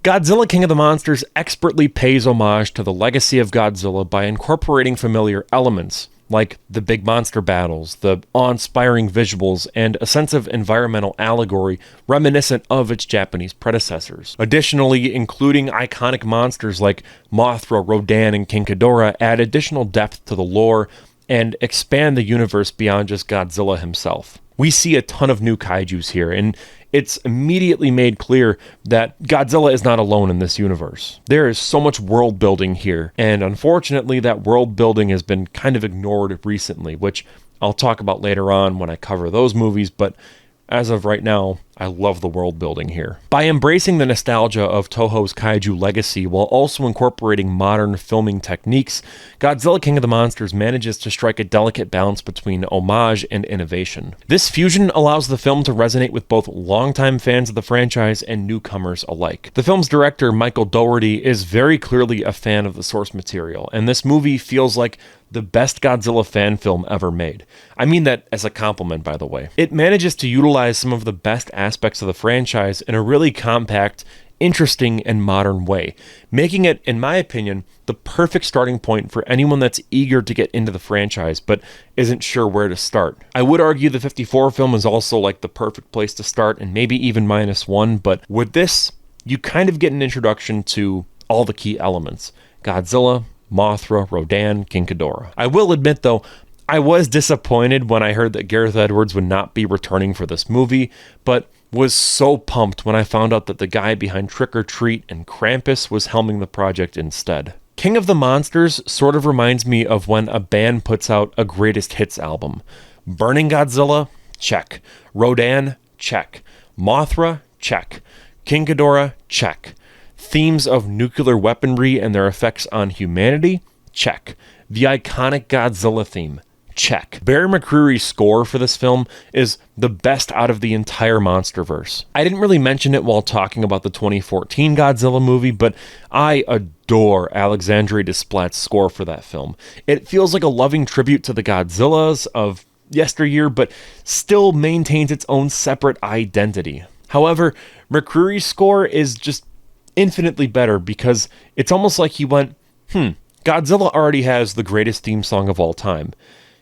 Godzilla King of the Monsters expertly pays homage to the legacy of Godzilla by incorporating familiar elements, like the big monster battles, the awe-inspiring visuals, and a sense of environmental allegory reminiscent of its Japanese predecessors. Additionally, including iconic monsters like Mothra, Rodan, and King Ghidorah add additional depth to the lore and expand the universe beyond just Godzilla himself. We see a ton of new kaijus here, and it's immediately made clear that Godzilla is not alone in this universe. There is so much world building here, and unfortunately that world building has been kind of ignored recently, which I'll talk about later on when I cover those movies, but as of right now, I love the world building here. By embracing the nostalgia of Toho's kaiju legacy while also incorporating modern filming techniques, Godzilla King of the Monsters manages to strike a delicate balance between homage and innovation. This fusion allows the film to resonate with both longtime fans of the franchise and newcomers alike. The film's director, Michael Dougherty, is very clearly a fan of the source material, and this movie feels like the best Godzilla fan film ever made. I mean that as a compliment, by the way. It manages to utilize some of the best aspects of the franchise in a really compact, interesting, and modern way, making it, in my opinion, the perfect starting point for anyone that's eager to get into the franchise but isn't sure where to start. I would argue the 54 film is also like the perfect place to start, and maybe even -1, but with this, you kind of get an introduction to all the key elements. Godzilla, Mothra, Rodan, King Ghidorah. I will admit, though, I was disappointed when I heard that Gareth Edwards would not be returning for this movie, but was so pumped when I found out that the guy behind Trick or Treat and Krampus was helming the project instead. King of the Monsters sort of reminds me of when a band puts out a greatest hits album. Burning Godzilla? Check. Rodan? Check. Mothra? Check. King Ghidorah? Check. Themes of nuclear weaponry and their effects on humanity? Check. The iconic Godzilla theme? Check. Barry McCreary's score for this film is the best out of the entire MonsterVerse. I didn't really mention it while talking about the 2014 Godzilla movie, but I adore Alexandre Desplat's score for that film. It feels like a loving tribute to the Godzillas of yesteryear, but still maintains its own separate identity. However, McCreary's score is just infinitely better because it's almost like he went, Godzilla already has the greatest theme song of all time.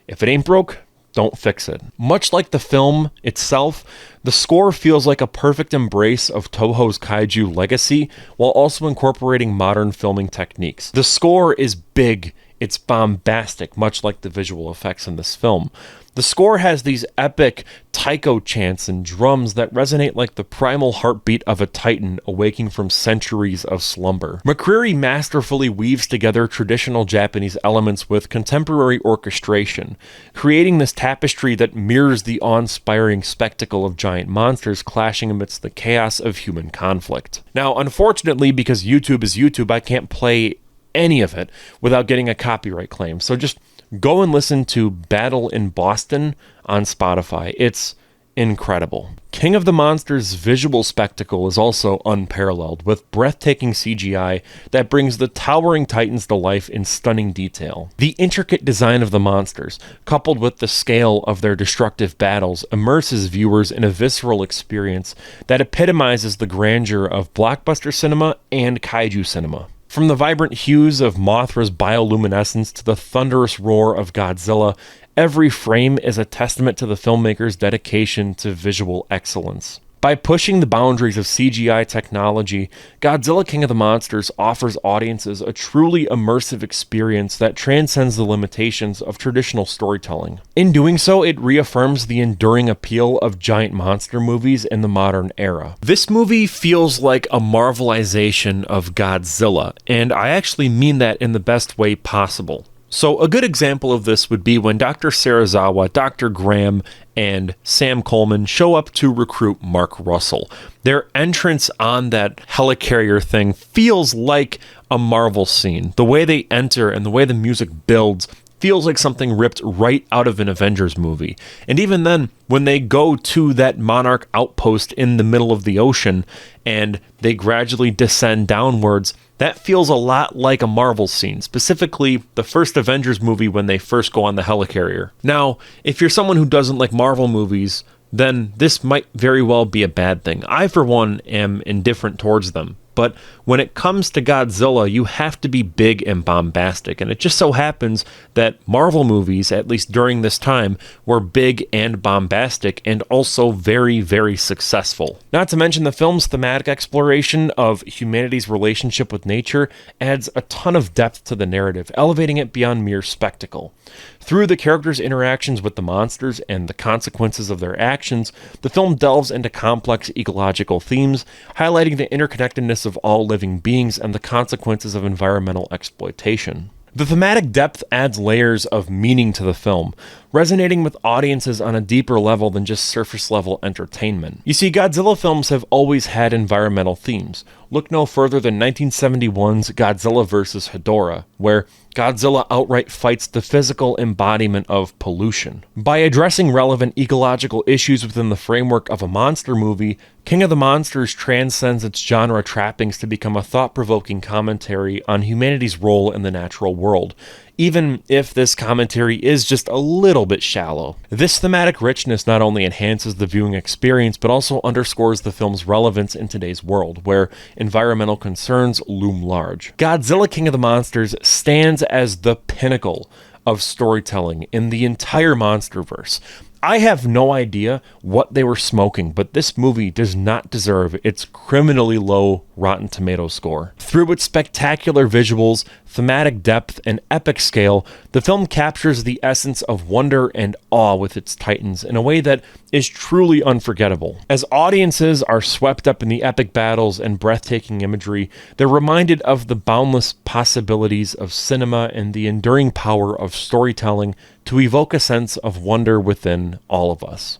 If it ain't broke, don't fix it. Much like the film itself, the score feels like a perfect embrace of Toho's kaiju legacy while also incorporating modern filming techniques. The score is big, it's bombastic, much like the visual effects in this film. The score has these epic taiko chants and drums that resonate like the primal heartbeat of a titan awaking from centuries of slumber. McCreary masterfully weaves together traditional Japanese elements with contemporary orchestration, creating this tapestry that mirrors the awe-inspiring spectacle of giant monsters clashing amidst the chaos of human conflict. Now, unfortunately, because YouTube is YouTube, I can't play any of it without getting a copyright claim, so just go and listen to Battle in Boston on Spotify. It's incredible. King of the Monsters' visual spectacle is also unparalleled, with breathtaking CGI that brings the towering titans to life in stunning detail. The intricate design of the monsters, coupled with the scale of their destructive battles, immerses viewers in a visceral experience that epitomizes the grandeur of blockbuster cinema and kaiju cinema. From the vibrant hues of Mothra's bioluminescence to the thunderous roar of Godzilla, every frame is a testament to the filmmaker's dedication to visual excellence. By pushing the boundaries of CGI technology, Godzilla King of the Monsters offers audiences a truly immersive experience that transcends the limitations of traditional storytelling. In doing so, it reaffirms the enduring appeal of giant monster movies in the modern era. This movie feels like a Marvelization of Godzilla, and I actually mean that in the best way possible. So a good example of this would be when Dr. Serizawa, Dr. Graham, and Sam Coleman show up to recruit Mark Russell. Their entrance on that helicarrier thing feels like a Marvel scene. The way they enter and the way the music builds feels like something ripped right out of an Avengers movie. And even then, when they go to that Monarch outpost in the middle of the ocean and they gradually descend downwards, that feels a lot like a Marvel scene, specifically the first Avengers movie when they first go on the helicarrier. Now, if you're someone who doesn't like Marvel movies, then this might very well be a bad thing. I, for one, am indifferent towards them. But when it comes to Godzilla, you have to be big and bombastic. And it just so happens that Marvel movies, at least during this time, were big and bombastic and also very, very successful. Not to mention the film's thematic exploration of humanity's relationship with nature adds a ton of depth to the narrative, elevating it beyond mere spectacle. Through the characters' interactions with the monsters and the consequences of their actions, the film delves into complex ecological themes, highlighting the interconnectedness of all living beings and the consequences of environmental exploitation. The thematic depth adds layers of meaning to the film, resonating with audiences on a deeper level than just surface-level entertainment. You see, Godzilla films have always had environmental themes. Look no further than 1971's Godzilla vs. Hedorah, where Godzilla outright fights the physical embodiment of pollution. By addressing relevant ecological issues within the framework of a monster movie, King of the Monsters transcends its genre trappings to become a thought-provoking commentary on humanity's role in the natural world, even if this commentary is just a little bit shallow. This thematic richness not only enhances the viewing experience, but also underscores the film's relevance in today's world, where environmental concerns loom large. Godzilla King of the Monsters stands as the pinnacle of storytelling in the entire MonsterVerse. I have no idea what they were smoking, but this movie does not deserve its criminally low Rotten Tomatoes score. Through its spectacular visuals, thematic depth, and epic scale, the film captures the essence of wonder and awe with its titans in a way that is truly unforgettable. As audiences are swept up in the epic battles and breathtaking imagery, they're reminded of the boundless possibilities of cinema and the enduring power of storytelling to evoke a sense of wonder within all of us.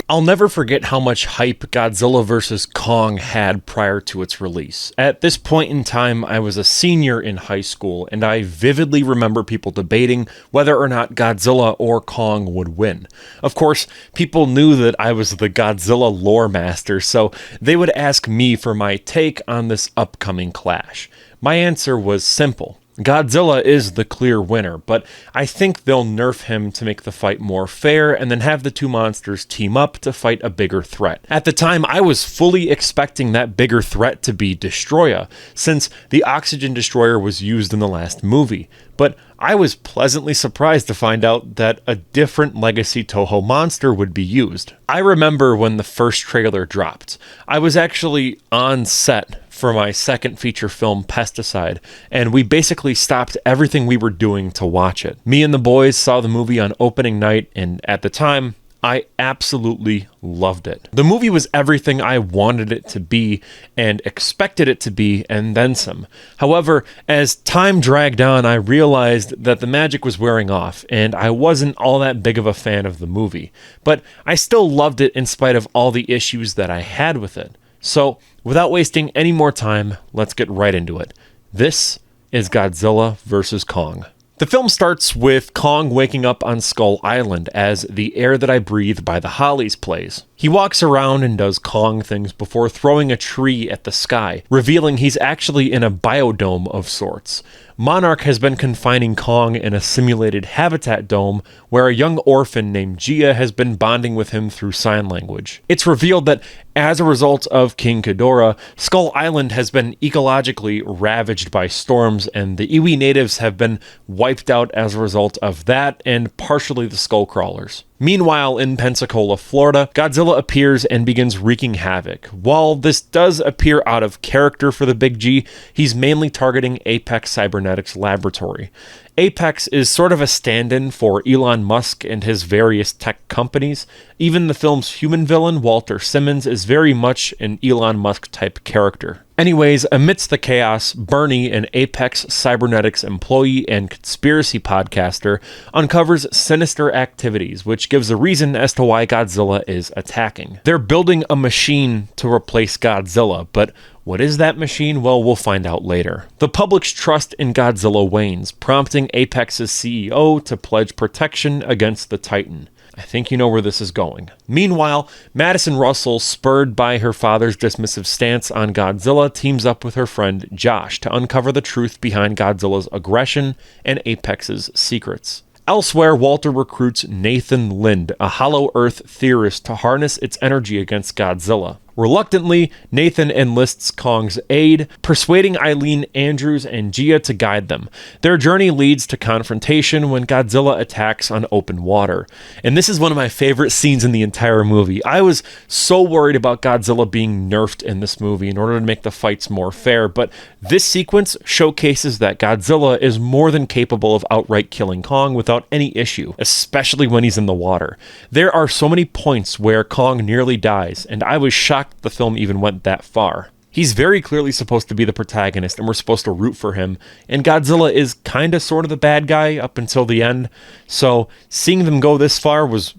I'll never forget how much hype Godzilla vs. Kong had prior to its release. At this point in time, I was a senior in high school, and I vividly remember people debating whether or not Godzilla or Kong would win. Of course, people knew that I was the Godzilla lore master, so they would ask me for my take on this upcoming clash. My answer was simple. Godzilla is the clear winner, but I think they'll nerf him to make the fight more fair and then have the two monsters team up to fight a bigger threat. At the time, I was fully expecting that bigger threat to be Destroya, since the oxygen destroyer was used in the last movie, but I was pleasantly surprised to find out that a different Legacy Toho monster would be used. I remember when the first trailer dropped. I was actually on set for my second feature film, Pesticide, and we basically stopped everything we were doing to watch it. Me and the boys saw the movie on opening night, and at the time, I absolutely loved it. The movie was everything I wanted it to be and expected it to be, and then some. However, as time dragged on, I realized that the magic was wearing off, and I wasn't all that big of a fan of the movie. But I still loved it in spite of all the issues that I had with it. So, without wasting any more time, let's get right into it. This is Godzilla vs. Kong. The film starts with Kong waking up on Skull Island as The Air That I Breathe by the Hollies plays. He walks around and does Kong things before throwing a tree at the sky, revealing he's actually in a biodome of sorts. Monarch has been confining Kong in a simulated habitat dome where a young orphan named Gia has been bonding with him through sign language. It's revealed that as a result of King Ghidorah, Skull Island has been ecologically ravaged by storms, and the Iwi natives have been wiped out as a result of that and partially the Skullcrawlers. Meanwhile, in Pensacola, Florida, Godzilla appears and begins wreaking havoc. While this does appear out of character for the Big G, he's mainly targeting Apex Cybernetics Laboratory. Apex is sort of a stand-in for Elon Musk and his various tech companies. Even the film's human villain, Walter Simmons, is very much an Elon Musk-type character. Anyways, amidst the chaos, Bernie, an Apex Cybernetics employee and conspiracy podcaster, uncovers sinister activities, which gives a reason as to why Godzilla is attacking. They're building a machine to replace Godzilla, but what is that machine? Well, we'll find out later. The public's trust in Godzilla wanes, prompting Apex's CEO to pledge protection against the Titan. I think you know where this is going. Meanwhile, Madison Russell, spurred by her father's dismissive stance on Godzilla, teams up with her friend Josh to uncover the truth behind Godzilla's aggression and Apex's secrets. Elsewhere, Walter recruits Nathan Lind, a Hollow Earth theorist, to harness its energy against Godzilla. Reluctantly, Nathan enlists Kong's aid, persuading Eileen Andrews and Gia to guide them. Their journey leads to confrontation when Godzilla attacks on open water. And this is one of my favorite scenes in the entire movie. I was so worried about Godzilla being nerfed in this movie in order to make the fights more fair, but this sequence showcases that Godzilla is more than capable of outright killing Kong without any issue, especially when he's in the water. There are so many points where Kong nearly dies, and I was shocked the film even went that far. He's very clearly supposed to be the protagonist, and we're supposed to root for him, and Godzilla is kinda sort of the bad guy up until the end, so seeing them go this far was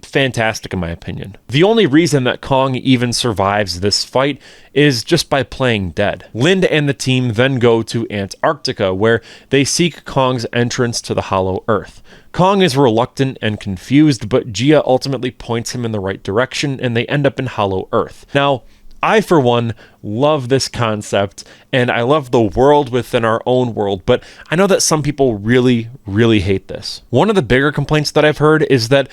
fantastic in my opinion. The only reason that Kong even survives this fight is just by playing dead. Lind and the team then go to Antarctica, where they seek Kong's entrance to the Hollow Earth. Kong is reluctant and confused, but Gia ultimately points him in the right direction, and they end up in Hollow Earth. Now, I, for one, love this concept, and I love the world within our own world, but I know that some people really, really hate this. One of the bigger complaints that I've heard is that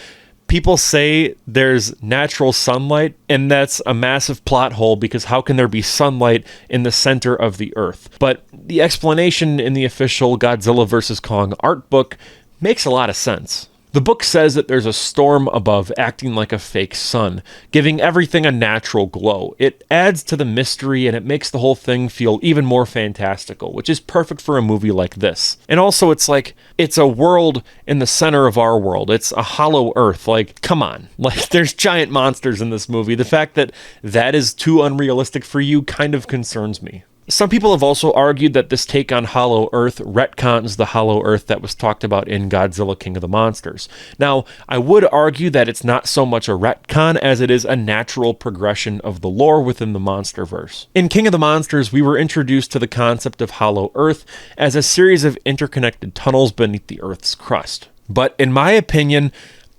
people say there's natural sunlight, and that's a massive plot hole because how can there be sunlight in the center of the Earth? But the explanation in the official Godzilla vs. Kong art book makes a lot of sense. The book says that there's a storm above acting like a fake sun, giving everything a natural glow. It adds to the mystery and it makes the whole thing feel even more fantastical, which is perfect for a movie like this. And also it's like, it's a world in the center of our world. It's a hollow earth. Like, come on. Like, there's giant monsters in this movie. The fact that that is too unrealistic for you kind of concerns me. Some people have also argued that this take on Hollow Earth retcons the Hollow Earth that was talked about in Godzilla King of the Monsters. Now, I would argue that it's not so much a retcon as it is a natural progression of the lore within the MonsterVerse. In King of the Monsters, we were introduced to the concept of Hollow Earth as a series of interconnected tunnels beneath the Earth's crust. But in my opinion,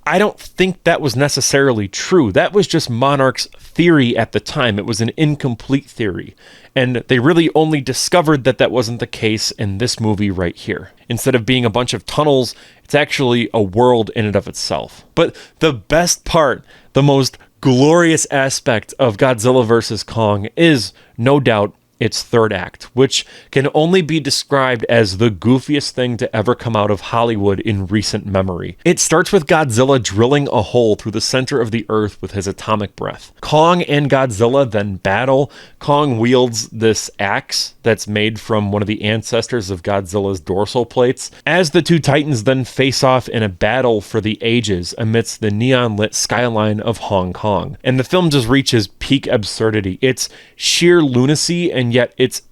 I don't think that was necessarily true. That was just Monarch's theory at the time. It was an incomplete theory. And they really only discovered that that wasn't the case in this movie right here. Instead of being a bunch of tunnels, it's actually a world in and of itself. But the best part, the most glorious aspect of Godzilla vs. Kong is, no doubt, its third act, which can only be described as the goofiest thing to ever come out of Hollywood in recent memory. It starts with Godzilla drilling a hole through the center of the earth with his atomic breath. Kong and Godzilla then battle. Kong wields this axe that's made from one of the ancestors of Godzilla's dorsal plates, as the two titans then face off in a battle for the ages amidst the neon-lit skyline of Hong Kong. And the film just reaches peak absurdity. It's sheer lunacy, and yet it's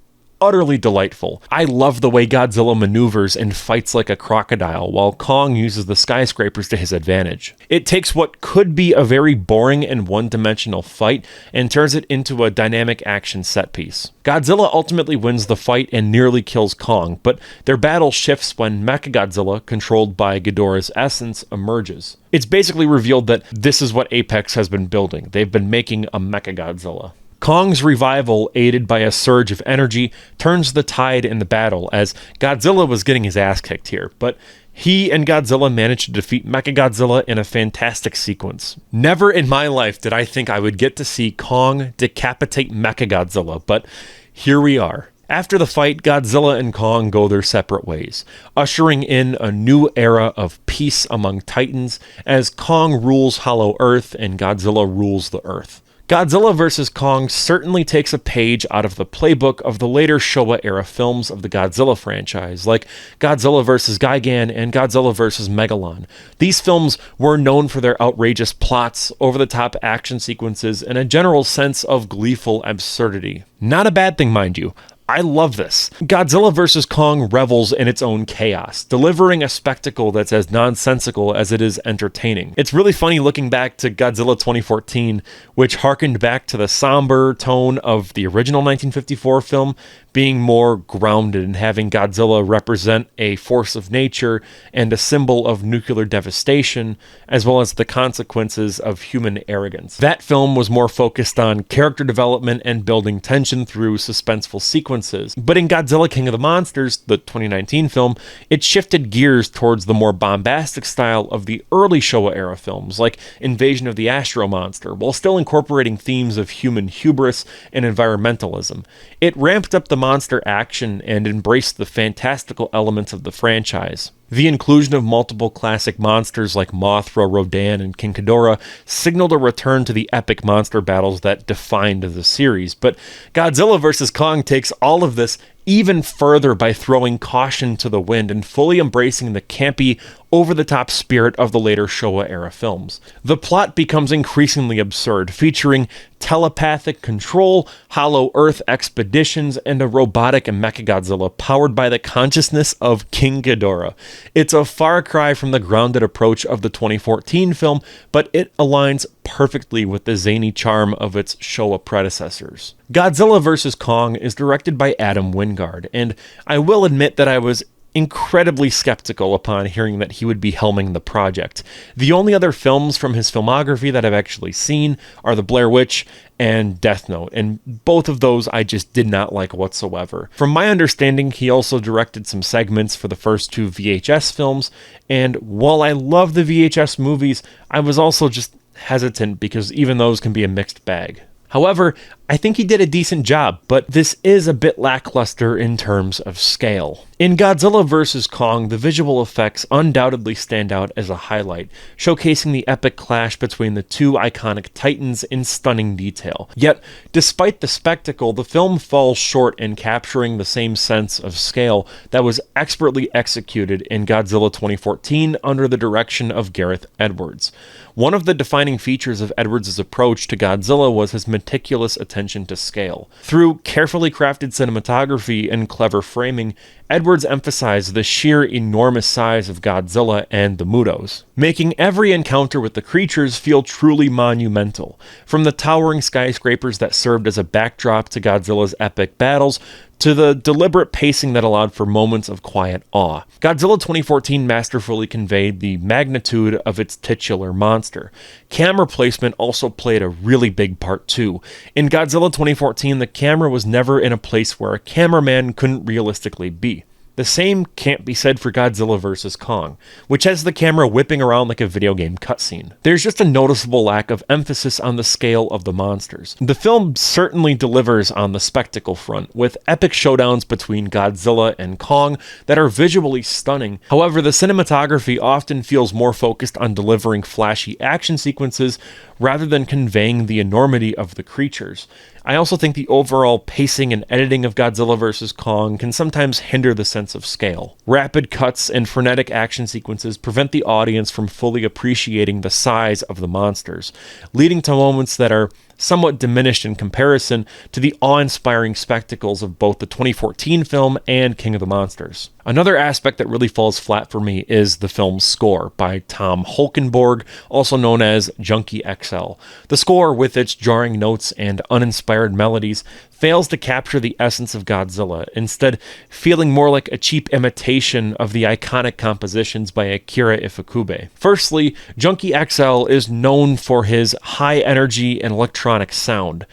utterly delightful. I love the way Godzilla maneuvers and fights like a crocodile, while Kong uses the skyscrapers to his advantage. It takes what could be a very boring and one-dimensional fight and turns it into a dynamic action set piece. Godzilla ultimately wins the fight and nearly kills Kong, but their battle shifts when Mechagodzilla, controlled by Ghidorah's essence, emerges. It's basically revealed that this is what Apex has been building. They've been making a Mechagodzilla. Kong's revival, aided by a surge of energy, turns the tide in the battle, as Godzilla was getting his ass kicked here, but he and Godzilla managed to defeat Mechagodzilla in a fantastic sequence. Never in my life did I think I would get to see Kong decapitate Mechagodzilla, but here we are. After the fight, Godzilla and Kong go their separate ways, ushering in a new era of peace among Titans as Kong rules Hollow Earth and Godzilla rules the Earth. Godzilla vs. Kong certainly takes a page out of the playbook of the later Showa-era films of the Godzilla franchise, like Godzilla vs. Gigan and Godzilla vs. Megalon. These films were known for their outrageous plots, over-the-top action sequences, and a general sense of gleeful absurdity. Not a bad thing, mind you. I love this. Godzilla vs. Kong revels in its own chaos, delivering a spectacle that's as nonsensical as it is entertaining. It's really funny looking back to Godzilla 2014, which harkened back to the somber tone of the original 1954 film, being more grounded and having Godzilla represent a force of nature and a symbol of nuclear devastation, as well as the consequences of human arrogance. That film was more focused on character development and building tension through suspenseful sequences. But in Godzilla King of the Monsters, the 2019 film, it shifted gears towards the more bombastic style of the early Showa-era films, like Invasion of the Astro Monster, while still incorporating themes of human hubris and environmentalism. It ramped up the monster action and embraced the fantastical elements of the franchise. The inclusion of multiple classic monsters like Mothra, Rodan, and King Ghidorah signaled a return to the epic monster battles that defined the series, but Godzilla vs. Kong takes all of this even further by throwing caution to the wind and fully embracing the campy, over-the-top spirit of the later Showa-era films. The plot becomes increasingly absurd, featuring telepathic control, Hollow Earth expeditions, and a robotic Mechagodzilla powered by the consciousness of King Ghidorah. It's a far cry from the grounded approach of the 2014 film, but it aligns perfectly with the zany charm of its Showa predecessors. Godzilla vs. Kong is directed by Adam Wingard, and I will admit that I was incredibly skeptical upon hearing that he would be helming the project. The only other films from his filmography that I've actually seen are The Blair Witch and Death Note, and both of those I just did not like whatsoever. From my understanding, he also directed some segments for the first two VHS films, and while I love the VHS movies, I was also just hesitant because even those can be a mixed bag. However, I think he did a decent job, but this is a bit lackluster in terms of scale. In Godzilla vs. Kong, the visual effects undoubtedly stand out as a highlight, showcasing the epic clash between the two iconic titans in stunning detail. Yet, despite the spectacle, the film falls short in capturing the same sense of scale that was expertly executed in Godzilla 2014 under the direction of Gareth Edwards. One of the defining features of Edwards' approach to Godzilla was his meticulous attention to scale. Through carefully crafted cinematography and clever framing, Edwards emphasized the sheer enormous size of Godzilla and the Mutos, making every encounter with the creatures feel truly monumental. From the towering skyscrapers that served as a backdrop to Godzilla's epic battles, to the deliberate pacing that allowed for moments of quiet awe. Godzilla 2014 masterfully conveyed the magnitude of its titular monster. Camera placement also played a really big part too. In Godzilla 2014, the camera was never in a place where a cameraman couldn't realistically be. The same can't be said for Godzilla vs. Kong, which has the camera whipping around like a video game cutscene. There's just a noticeable lack of emphasis on the scale of the monsters. The film certainly delivers on the spectacle front, with epic showdowns between Godzilla and Kong that are visually stunning. However, the cinematography often feels more focused on delivering flashy action sequences rather than conveying the enormity of the creatures. I also think the overall pacing and editing of Godzilla vs. Kong can sometimes hinder the sense of scale. Rapid cuts and frenetic action sequences prevent the audience from fully appreciating the size of the monsters, leading to moments that are somewhat diminished in comparison to the awe-inspiring spectacles of both the 2014 film and King of the Monsters. Another aspect that really falls flat for me is the film's score by Tom Holkenborg, also known as Junkie XL. The score, with its jarring notes and uninspired melodies, fails to capture the essence of Godzilla, instead feeling more like a cheap imitation of the iconic compositions by Akira Ifukube. Firstly, Junkie XL is known for his high-energy and electronic sound.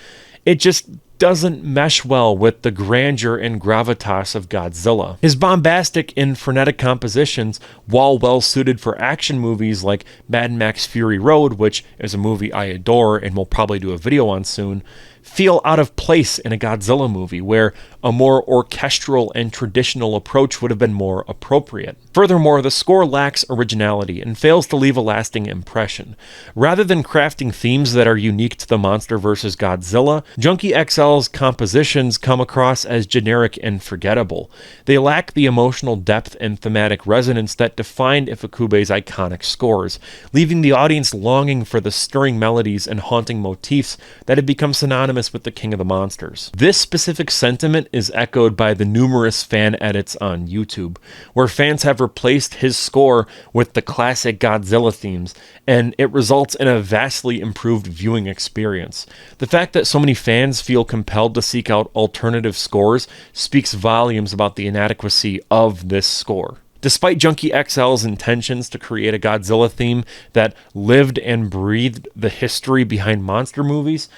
It just doesn't mesh well with the grandeur and gravitas of Godzilla. His bombastic and frenetic compositions, while well suited for action movies like Mad Max Fury Road, which is a movie I adore and will probably do a video on soon, feel out of place in a Godzilla movie where a more orchestral and traditional approach would have been more appropriate. Furthermore, the score lacks originality and fails to leave a lasting impression. Rather than crafting themes that are unique to the monster versus Godzilla, Junkie XL's compositions come across as generic and forgettable. They lack the emotional depth and thematic resonance that defined Ifukube's iconic scores, leaving the audience longing for the stirring melodies and haunting motifs that have become synonymous with the King of the Monsters. This specific sentiment is echoed by the numerous fan edits on YouTube, where fans have replaced his score with the classic Godzilla themes, and it results in a vastly improved viewing experience. The fact that so many fans feel compelled to seek out alternative scores speaks volumes about the inadequacy of this score. Despite Junkie XL's intentions to create a Godzilla theme that lived and breathed the history behind monster movies,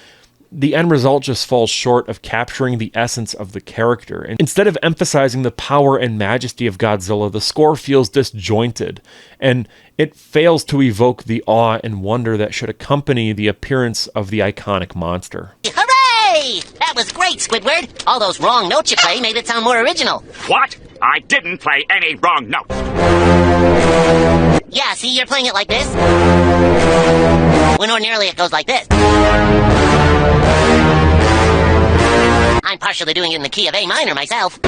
the end result just falls short of capturing the essence of the character. And instead of emphasizing the power and majesty of Godzilla, the score feels disjointed, and it fails to evoke the awe and wonder that should accompany the appearance of the iconic monster.
Hooray! That was great, Squidward! All those wrong notes you play made it sound more original.
What? I didn't play any wrong notes.
Yeah, see, you're playing it like this. When ordinarily it goes like this. I'm partially doing it in the key of A minor myself.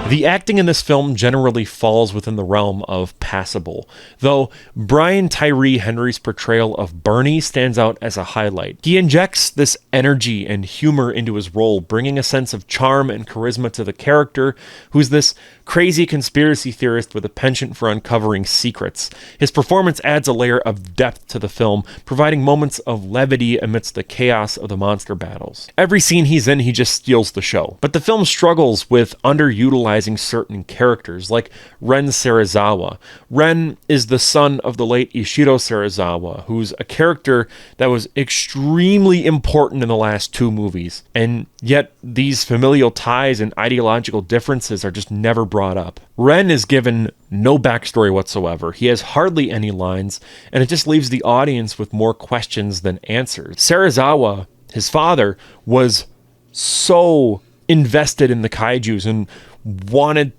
The acting in this film generally falls within the realm of passable, though Brian Tyree Henry's portrayal of Bernie stands out as a highlight. He injects this energy and humor into his role, bringing a sense of charm and charisma to the character, who's this crazy conspiracy theorist with a penchant for uncovering secrets. His performance adds a layer of depth to the film, providing moments of levity amidst the chaos of the monster battles. Every scene he's in, he just steals the show. But the film struggles with underutilizing certain characters, like Ren Serizawa. Ren is the son of the late Ishiro Serizawa, who's a character that was extremely important in the last two movies, and yet these familial ties and ideological differences are just never brought up. Ren is given no backstory whatsoever. He has hardly any lines, and it just leaves the audience with more questions than answers. Serizawa, his father, was so invested in the kaijus and wanted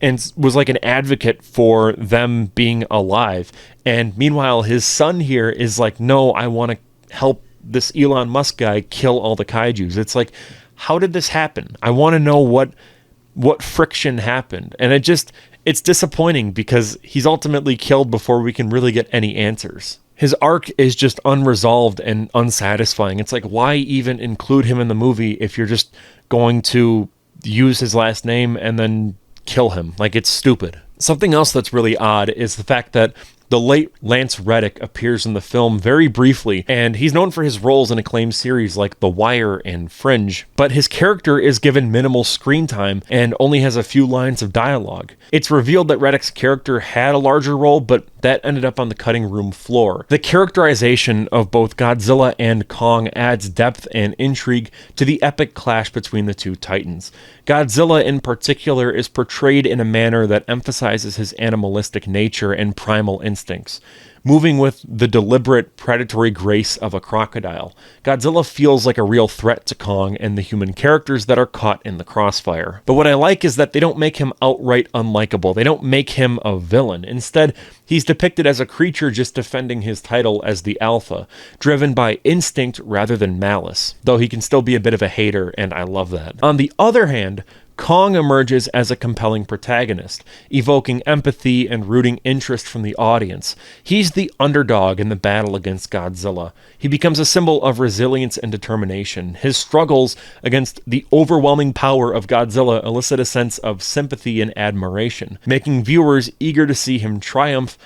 and was like an advocate for them being alive. And meanwhile, his son here is like, no, I want to help this Elon Musk guy kill all the kaijus. It's like, how did this happen? I want to know what friction happened. And it's disappointing because he's ultimately killed before we can really get any answers. His arc is just unresolved and unsatisfying. It's like, why even include him in the movie if you're just going to use his last name and then kill him? Like, it's stupid. Something else that's really odd is the fact that The late Lance Reddick appears in the film very briefly, and he's known for his roles in acclaimed series like The Wire and Fringe, but his character is given minimal screen time and only has a few lines of dialogue. It's revealed that Reddick's character had a larger role, but that ended up on the cutting room floor. The characterization of both Godzilla and Kong adds depth and intrigue to the epic clash between the two titans. Godzilla in particular is portrayed in a manner that emphasizes his animalistic nature and primal instincts. Moving with the deliberate predatory grace of a crocodile, Godzilla feels like a real threat to Kong and the human characters that are caught in the crossfire. But what I like is that they don't make him outright unlikable. They don't make him a villain. Instead, he's depicted as a creature just defending his title as the Alpha, driven by instinct rather than malice, though he can still be a bit of a hater, and I love that. On the other hand, Kong emerges as a compelling protagonist, evoking empathy and rooting interest from the audience. He's the underdog in the battle against Godzilla. He becomes a symbol of resilience and determination. His struggles against the overwhelming power of Godzilla elicit a sense of sympathy and admiration, making viewers eager to see him triumph,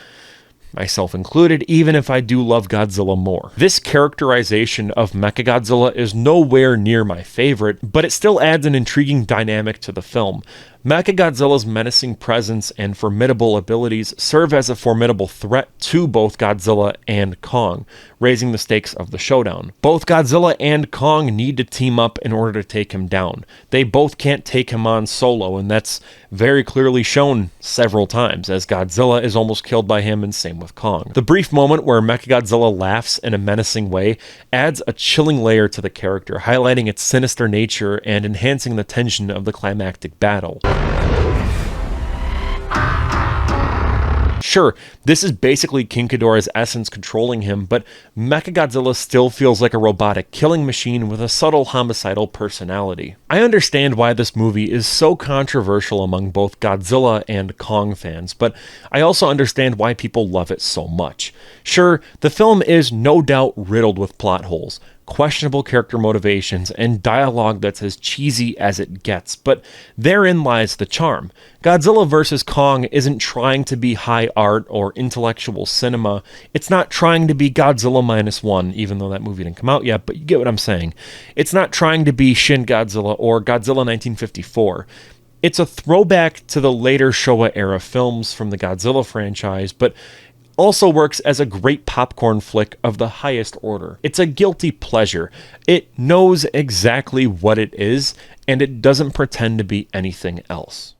myself included, even if I do love Godzilla more. This characterization of Mechagodzilla is nowhere near my favorite, but it still adds an intriguing dynamic to the film. Mechagodzilla's menacing presence and formidable abilities serve as a formidable threat to both Godzilla and Kong, raising the stakes of the showdown. Both Godzilla and Kong need to team up in order to take him down. They both can't take him on solo, and that's very clearly shown several times, as Godzilla is almost killed by him, and same with Kong. The brief moment where Mechagodzilla laughs in a menacing way adds a chilling layer to the character, highlighting its sinister nature and enhancing the tension of the climactic battle. Sure, this is basically King Ghidorah's essence controlling him, but Mechagodzilla still feels like a robotic killing machine with a subtle homicidal personality. I understand why this movie is so controversial among both Godzilla and Kong fans, but I also understand why people love it so much. Sure, the film is no doubt riddled with plot holes, questionable character motivations, and dialogue that's as cheesy as it gets, but therein lies the charm. Godzilla vs. Kong isn't trying to be high art or intellectual cinema. It's not trying to be Godzilla -1, even though that movie didn't come out yet, but you get what I'm saying. It's not trying to be Shin Godzilla or Godzilla 1954. It's a throwback to the later Showa-era films from the Godzilla franchise, but also works as a great popcorn flick of the highest order. It's a guilty pleasure. It knows exactly what it is, and it doesn't pretend to be anything else.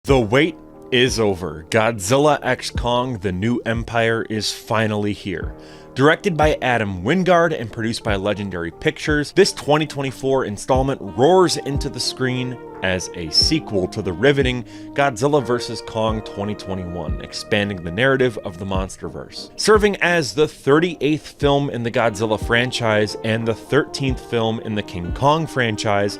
The wait is over. Godzilla x Kong: The New Empire is finally here. Directed by Adam Wingard and produced by Legendary Pictures, this 2024 installment roars into the screen as a sequel to the riveting Godzilla vs. Kong 2021, expanding the narrative of the MonsterVerse. Serving as the 38th film in the Godzilla franchise and the 13th film in the King Kong franchise,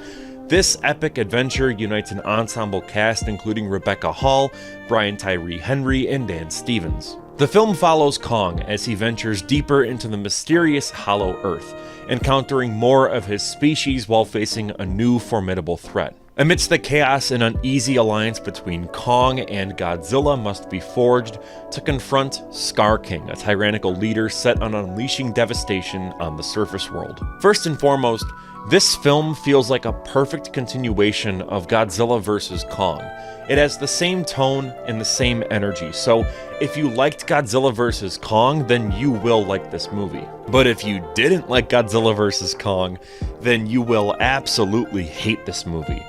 this epic adventure unites an ensemble cast including Rebecca Hall, Brian Tyree Henry, and Dan Stevens. The film follows Kong as he ventures deeper into the mysterious Hollow Earth, encountering more of his species while facing a new formidable threat. Amidst the chaos, an uneasy alliance between Kong and Godzilla must be forged to confront Scar King, a tyrannical leader set on unleashing devastation on the surface world. First and foremost, this film feels like a perfect continuation of Godzilla vs. Kong. It has the same tone and the same energy, so if you liked Godzilla vs. Kong, then you will like this movie. But if you didn't like Godzilla vs. Kong, then you will absolutely hate this movie.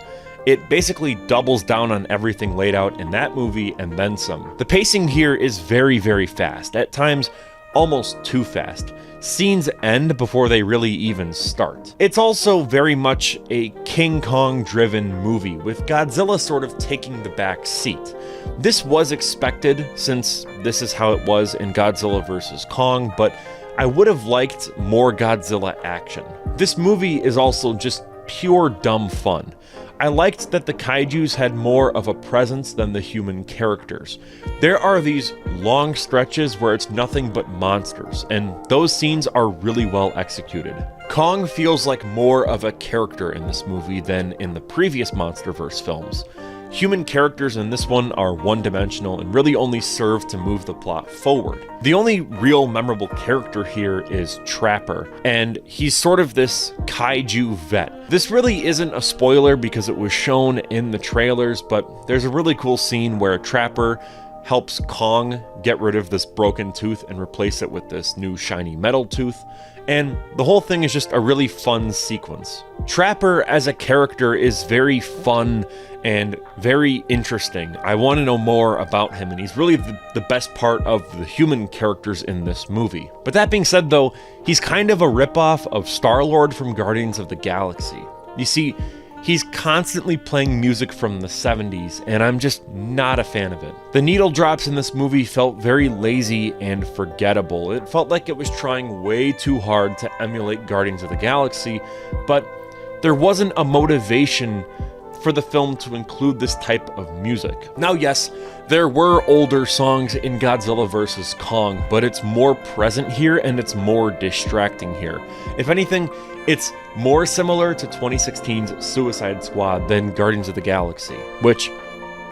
It basically doubles down on everything laid out in that movie and then some. The pacing here is very, very fast, at times almost too fast. Scenes end before they really even start. It's also very much a King Kong driven movie, with Godzilla sort of taking the back seat. This was expected since this is how it was in Godzilla vs. Kong, but I would have liked more Godzilla action. This movie is also just pure dumb fun. I liked that the kaijus had more of a presence than the human characters. There are these long stretches where it's nothing but monsters, and those scenes are really well executed. Kong feels like more of a character in this movie than in the previous MonsterVerse films. Human characters in this one are one-dimensional and really only serve to move the plot forward. The only real memorable character here is Trapper, and he's sort of this kaiju vet. This really isn't a spoiler because it was shown in the trailers, but there's a really cool scene where Trapper helps Kong get rid of this broken tooth and replace it with this new shiny metal tooth, and the whole thing is just a really fun sequence. Trapper as a character is very fun and very interesting. I want to know more about him, and he's really the best part of the human characters in this movie. But that being said though, he's kind of a ripoff of Star-Lord from Guardians of the Galaxy. You see, he's constantly playing music from the 70s, and I'm just not a fan of it. The needle drops in this movie felt very lazy and forgettable. It felt like it was trying way too hard to emulate Guardians of the Galaxy, but there wasn't a motivation for the film to include this type of music. Now yes, there were older songs in Godzilla vs. Kong, but it's more present here and it's more distracting here. If anything, it's more similar to 2016's Suicide Squad than Guardians of the Galaxy, which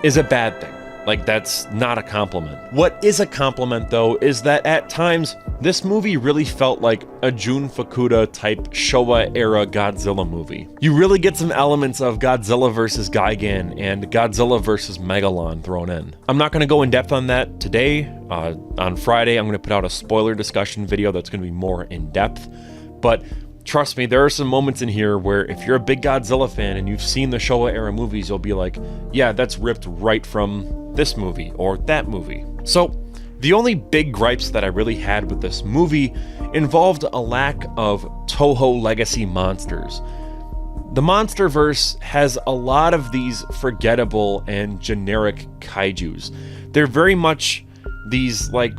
is a bad thing. Like, that's not a compliment. What is a compliment, though, is that at times, this movie really felt like a Jun Fukuda type Showa-era Godzilla movie. You really get some elements of Godzilla vs. Gigan and Godzilla vs. Megalon thrown in. I'm not going to go in depth on that today. On Friday, I'm going to put out a spoiler discussion video that's going to be more in depth, but trust me, there are some moments in here where if you're a big Godzilla fan and you've seen the Showa-era movies, you'll be like, yeah, that's ripped right from this movie or that movie. So the only big gripes that I really had with this movie involved a lack of Toho legacy monsters. The MonsterVerse has a lot of these forgettable and generic kaijus. They're very much these like,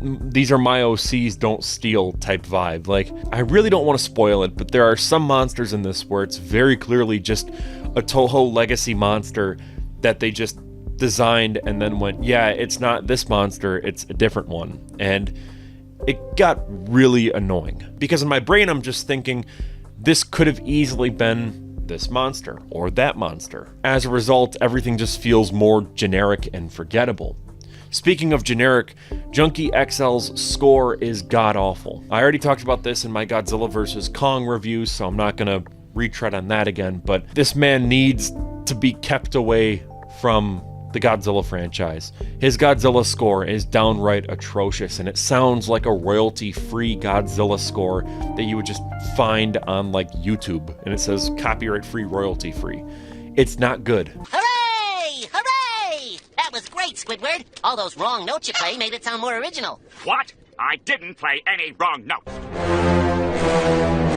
these are my OCs, don't steal type vibe. Like, I really don't want to spoil it, but there are some monsters in this where it's very clearly just a Toho legacy monster that they just designed and then went, yeah, it's not this monster, it's a different one. And it got really annoying because in my brain I'm just thinking this could have easily been this monster or that monster. As a result, everything just feels more generic and forgettable. Speaking of generic, Junkie XL's score is god-awful. I already talked about this in my Godzilla vs. Kong review, so I'm not gonna retread on that again, but this man needs to be kept away from the Godzilla franchise. His Godzilla score is downright atrocious, and it sounds like a royalty-free Godzilla score that you would just find on like YouTube, and it says copyright-free, royalty-free. It's not good.
Hooray! Hooray! That was great, Squidward. All those wrong notes you play made it sound more original.
What? I didn't play any wrong notes.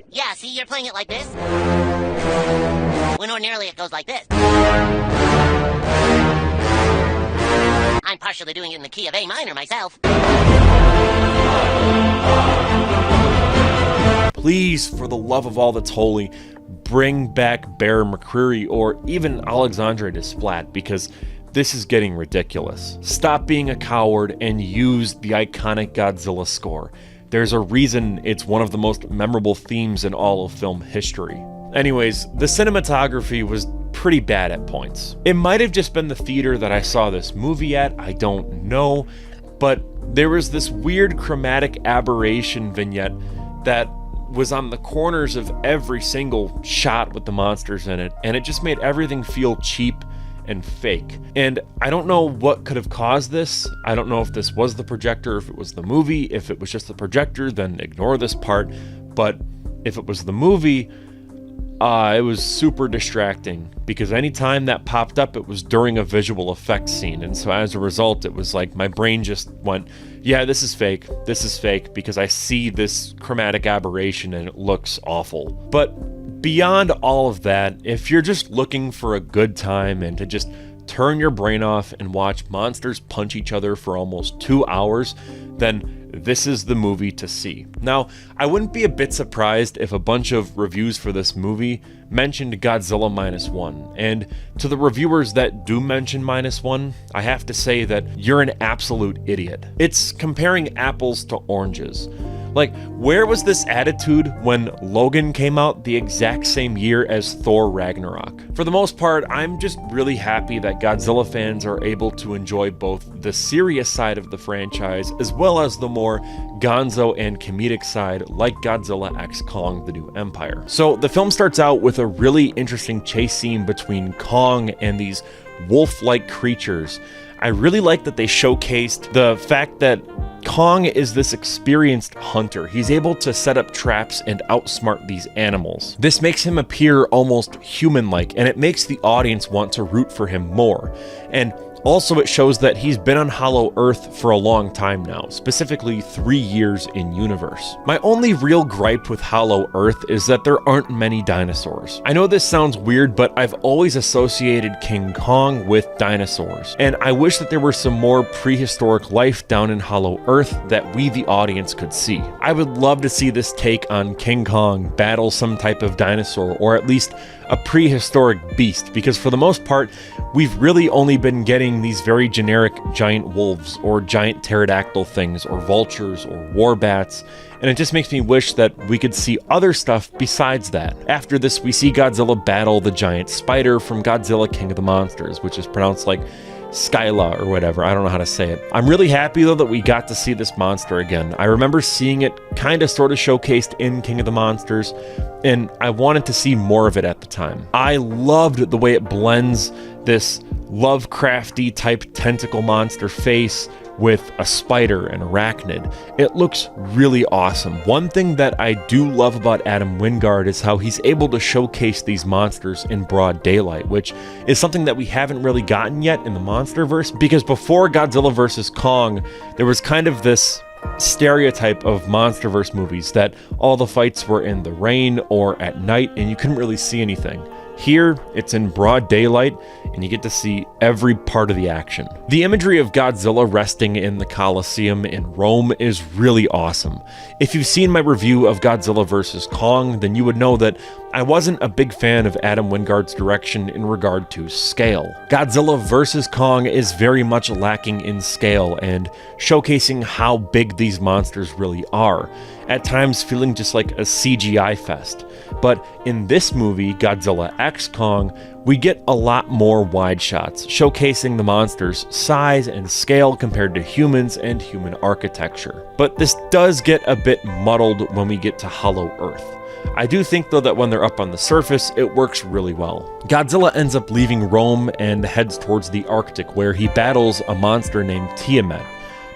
Yeah, see, you're playing it like this. When ordinarily it goes like this. I'm partially doing it in the key of A minor myself.
Please, for the love of all that's holy, bring back Bear McCreary or even Alexandre Desplat, because this is getting ridiculous. Stop being a coward and use the iconic Godzilla score. There's a reason it's one of the most memorable themes in all of film history. Anyways, the cinematography was pretty bad at points. It might have just been the theater that I saw this movie at, I don't know, but there was this weird chromatic aberration vignette that was on the corners of every single shot with the monsters in it, and it just made everything feel cheap and fake. And I don't know what could have caused this. I don't know if this was the projector, if it was the movie. If it was just the projector, then ignore this part. But if it was the movie, it was super distracting, because anytime that popped up, it was during a visual effects scene. And so as a result, it was like my brain just went, yeah, this is fake, because I see this chromatic aberration and it looks awful. But beyond all of that, if you're just looking for a good time and to just turn your brain off and watch monsters punch each other for almost 2 hours, then this is the movie to see. Now, I wouldn't be a bit surprised if a bunch of reviews for this movie mentioned Godzilla -1. And to the reviewers that do mention -1, I have to say that you're an absolute idiot. It's comparing apples to oranges. Like, where was this attitude when Logan came out the exact same year as Thor Ragnarok? For the most part, I'm just really happy that Godzilla fans are able to enjoy both the serious side of the franchise as well as the more gonzo and comedic side like Godzilla x Kong: The New Empire. So the film starts out with a really interesting chase scene between Kong and these wolf-like creatures. I really like that they showcased the fact that Kong is this experienced hunter. He's able to set up traps and outsmart these animals. This makes him appear almost human-like, and it makes the audience want to root for him more. And also, it shows that he's been on Hollow Earth for a long time now, specifically 3 years in universe. My only real gripe with Hollow Earth is that there aren't many dinosaurs. I know this sounds weird, but I've always associated King Kong with dinosaurs, and I wish that there were some more prehistoric life down in Hollow Earth that we, the audience, could see. I would love to see this take on King Kong battle some type of dinosaur, or at least a prehistoric beast, because for the most part, we've really only been getting these very generic giant wolves, or giant pterodactyl things, or vultures, or warbats, and it just makes me wish that we could see other stuff besides that. After this, we see Godzilla battle the giant spider from Godzilla King of the Monsters, which is pronounced like Skyla or whatever, I don't know how to say it. I'm really happy though that we got to see this monster again. I remember seeing it kind of sort of showcased in King of the Monsters, and I wanted to see more of it at the time. I loved the way it blends this Lovecrafty type tentacle monster face with a spider and arachnid. It looks really awesome. One thing that I do love about Adam Wingard is how he's able to showcase these monsters in broad daylight, which is something that we haven't really gotten yet in the MonsterVerse, because before Godzilla vs. Kong, there was kind of this stereotype of MonsterVerse movies that all the fights were in the rain or at night and you couldn't really see anything. Here, it's in broad daylight, and you get to see every part of the action. The imagery of Godzilla resting in the Colosseum in Rome is really awesome. If you've seen my review of Godzilla vs. Kong, then you would know that I wasn't a big fan of Adam Wingard's direction in regard to scale. Godzilla vs. Kong is very much lacking in scale and showcasing how big these monsters really are, at times feeling just like a CGI fest. But in this movie, Godzilla x Kong, we get a lot more wide shots, showcasing the monster's size and scale compared to humans and human architecture. But this does get a bit muddled when we get to Hollow Earth. I do think though that when they're up on the surface, it works really well. Godzilla ends up leaving Rome and heads towards the Arctic, where he battles a monster named Tiamat.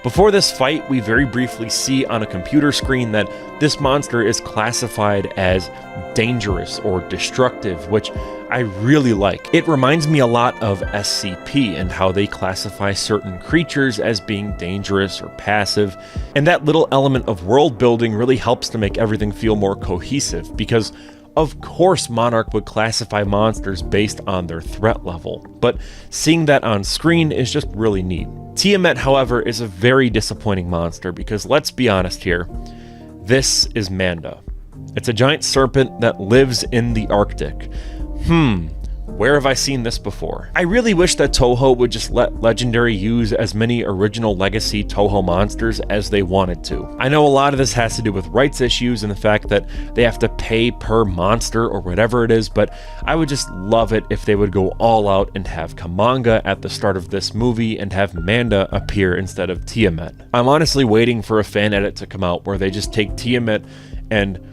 Before this fight, we very briefly see on a computer screen that this monster is classified as dangerous or destructive, which I really like. It reminds me a lot of SCP and how they classify certain creatures as being dangerous or passive, and that little element of world building really helps to make everything feel more cohesive, because of course Monarch would classify monsters based on their threat level, but seeing that on screen is just really neat. Tiamat, however, is a very disappointing monster because, let's be honest here, this is Manda. It's a giant serpent that lives in the Arctic. Where have I seen this before? I really wish that Toho would just let Legendary use as many original Legacy Toho monsters as they wanted to. I know a lot of this has to do with rights issues and the fact that they have to pay per monster or whatever it is, but I would just love it if they would go all out and have Kamanga at the start of this movie and have Manda appear instead of Tiamat. I'm honestly waiting for a fan edit to come out where they just take Tiamat and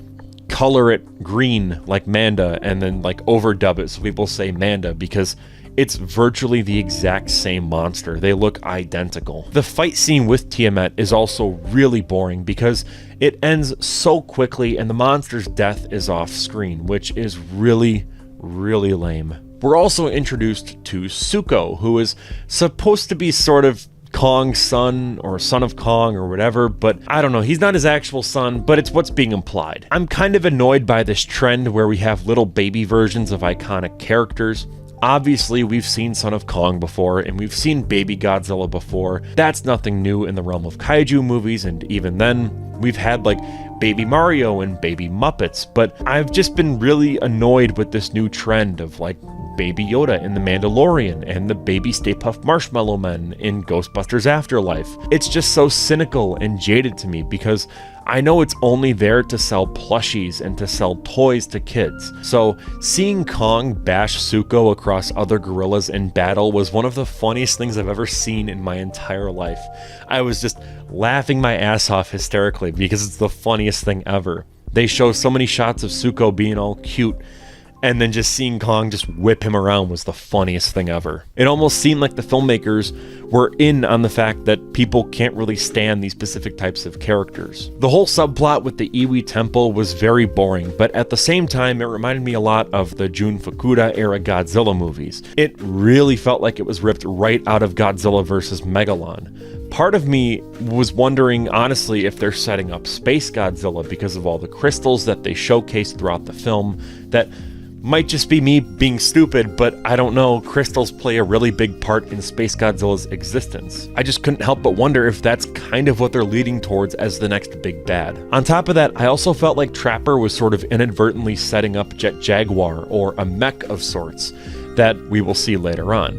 color it green like Manda and then like overdub it so people say Manda, because it's virtually the exact same monster. They look identical. The fight scene with Tiamat is also really boring because it ends so quickly and the monster's death is off screen, which is really lame. We're also introduced to Suko, who is supposed to be sort of Kong's son or son of Kong or whatever, but I don't know, he's not his actual son, but it's what's being implied. I'm kind of annoyed by this trend where we have little baby versions of iconic characters. Obviously, we've seen Son of Kong before, and we've seen Baby Godzilla before. That's nothing new in the realm of kaiju movies, and even then, we've had like Baby Mario and Baby Muppets, but I've just been really annoyed with this new trend of like Baby Yoda in The Mandalorian and the Baby Stay Puft Marshmallow Men in Ghostbusters Afterlife. It's just so cynical and jaded to me because I know it's only there to sell plushies and to sell toys to kids. So seeing Kong bash Zuko across other gorillas in battle was one of the funniest things I've ever seen in my entire life. I was just laughing my ass off hysterically because it's the funniest thing ever. They show so many shots of Zuko being all cute, and then just seeing Kong just whip him around was the funniest thing ever. It almost seemed like the filmmakers were in on the fact that people can't really stand these specific types of characters. The whole subplot with the Iwi Temple was very boring, but at the same time, it reminded me a lot of the Jun Fukuda era Godzilla movies. It really felt like it was ripped right out of Godzilla vs. Megalon. Part of me was wondering, honestly, if they're setting up Space Godzilla because of all the crystals that they showcased throughout the film. That might just be me being stupid, but I don't know, crystals play a really big part in Space Godzilla's existence. I just couldn't help but wonder if that's kind of what they're leading towards as the next big bad. On top of that, I also felt like Trapper was sort of inadvertently setting up Jet Jaguar, or a mech of sorts, that we will see later on,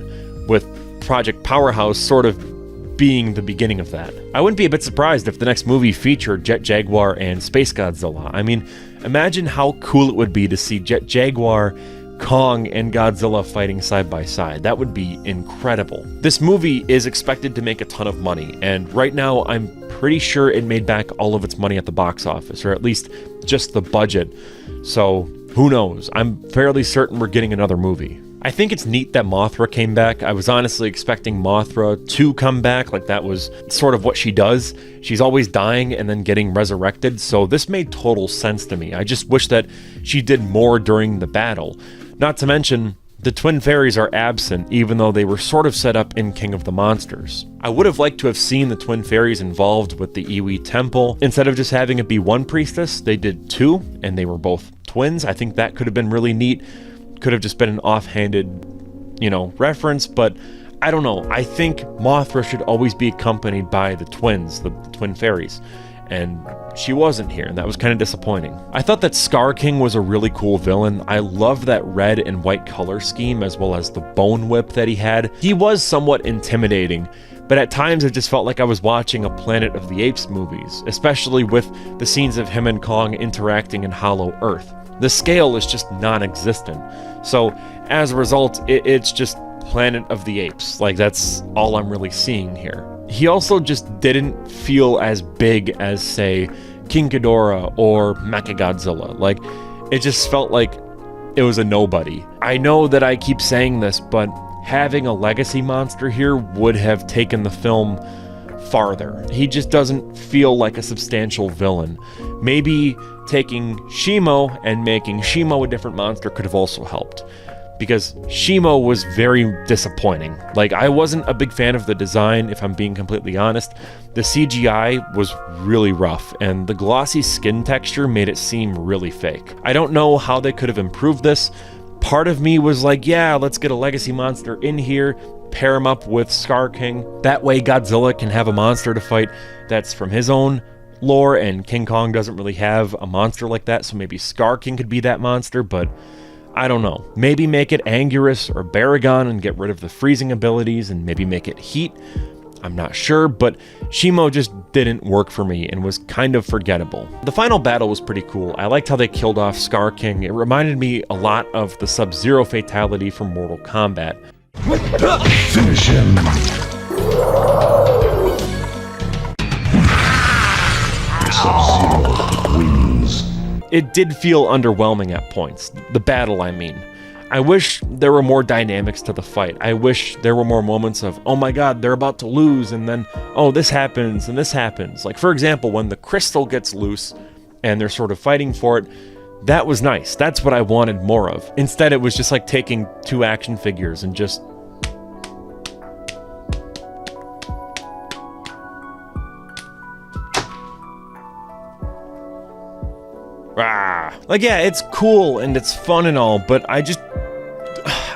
with Project Powerhouse sort of being the beginning of that. I wouldn't be a bit surprised if the next movie featured Jet Jaguar and Space Godzilla. I mean, imagine how cool it would be to see Jet Jaguar, Kong, and Godzilla fighting side by side. That would be incredible. This movie is expected to make a ton of money, and right now I'm pretty sure it made back all of its money at the box office, or at least just the budget. So who knows? I'm fairly certain we're getting another movie. I think it's neat that Mothra came back. I was honestly expecting Mothra to come back, like that was sort of what she does. She's always dying and then getting resurrected, so this made total sense to me. I just wish that she did more during the battle. Not to mention, the Twin Fairies are absent, even though they were sort of set up in King of the Monsters. I would have liked to have seen the Twin Fairies involved with the Iwi Temple. Instead of just having it be one priestess, they did two, and they were both twins. I think that could have been really neat. Could have just been an offhanded, reference, but I don't know. I think Mothra should always be accompanied by the twins, the Twin Fairies, and she wasn't here, and that was kind of disappointing. I thought that Scar King was a really cool villain. I loved that red and white color scheme, as well as the bone whip that he had. He was somewhat intimidating, but at times it just felt like I was watching a Planet of the Apes movies, especially with the scenes of him and Kong interacting in Hollow Earth. The scale is just non-existent. So as a result, it's just Planet of the Apes. Like, that's all I'm really seeing here. He also just didn't feel as big as, say, King Ghidorah or Mechagodzilla. Like, it just felt like it was a nobody. I know that I keep saying this, but having a legacy monster here would have taken the film farther. He just doesn't feel like a substantial villain. Maybe taking Shimo and making Shimo a different monster could have also helped, because Shimo was very disappointing. Like, I wasn't a big fan of the design, if I'm being completely honest. The CGI was really rough, and the glossy skin texture made it seem really fake. I don't know how they could have improved this. Part of me was like, yeah, let's get a legacy monster in here, pair him up with Scar King. That way Godzilla can have a monster to fight that's from his own lore, and King Kong doesn't really have a monster like that, so maybe Scar King could be that monster, but I don't know. Maybe make it Anguirus or Baragon and get rid of the freezing abilities, and maybe make it Heat. I'm not sure, but Shimo just didn't work for me and was kind of forgettable. The final battle was pretty cool. I liked how they killed off Scar King. It reminded me a lot of the Sub-Zero fatality from Mortal Kombat.
Finish him. Sub-Zero wins.
It did feel underwhelming at points. The battle, I mean. I wish there were more dynamics to the fight. I wish there were more moments of, oh my god, they're about to lose, and then, oh, this happens, and this happens. Like, for example, when the crystal gets loose, and they're sort of fighting for it, that was nice. That's what I wanted more of. Instead, it was just like taking two action figures and just... Like, yeah, it's cool and it's fun and all, but I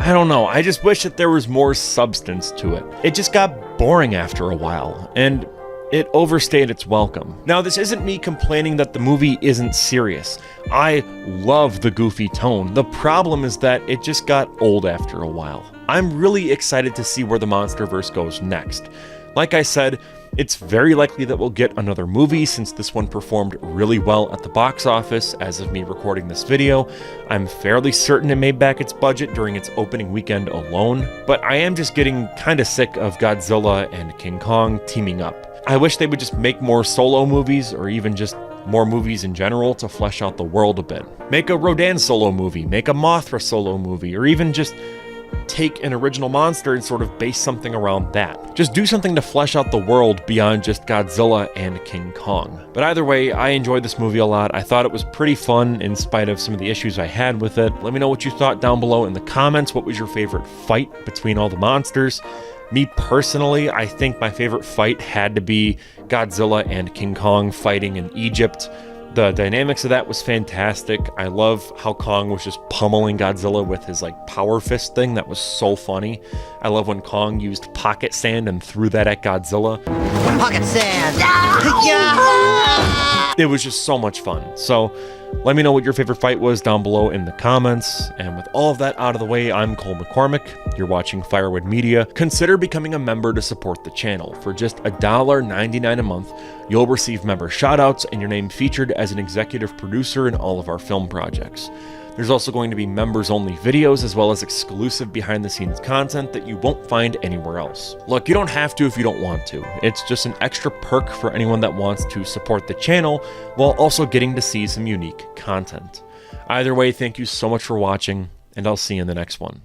I don't know, I just wish that there was more substance to it. It just got boring after a while, and it overstayed its welcome. Now, this isn't me complaining that the movie isn't serious. I love the goofy tone. The problem is that it just got old after a while. I'm really excited to see where the MonsterVerse goes next. Like I said, it's very likely that we'll get another movie since this one performed really well at the box office as of me recording this video. I'm fairly certain it made back its budget during its opening weekend alone, but I am just getting kinda sick of Godzilla and King Kong teaming up. I wish they would just make more solo movies or even just more movies in general to flesh out the world a bit. Make a Rodan solo movie, make a Mothra solo movie, or even just take an original monster and sort of base something around that. Just do something to flesh out the world beyond just Godzilla and King Kong. But either way, I enjoyed this movie a lot. I thought it was pretty fun in spite of some of the issues I had with it. Let me know what you thought down below in the comments. What was your favorite fight between all the monsters? Me personally, I think my favorite fight had to be Godzilla and King Kong fighting in Egypt. The dynamics of that was fantastic. I love how Kong was just pummeling Godzilla with his like power fist thing. That was so funny. I love when Kong used pocket sand and threw that at Godzilla.
Pocket sand! Yeah!
It was just so much fun. So let me know what your favorite fight was down below in the comments. And with all of that out of the way, I'm Cole McCormick. You're watching Firewood Media. Consider becoming a member to support the channel. For just $1.99 a month, you'll receive member shoutouts and your name featured as an executive producer in all of our film projects. There's also going to be members-only videos as well as exclusive behind-the-scenes content that you won't find anywhere else. Look, you don't have to if you don't want to. It's just an extra perk for anyone that wants to support the channel while also getting to see some unique content. Either way, thank you so much for watching, and I'll see you in the next one.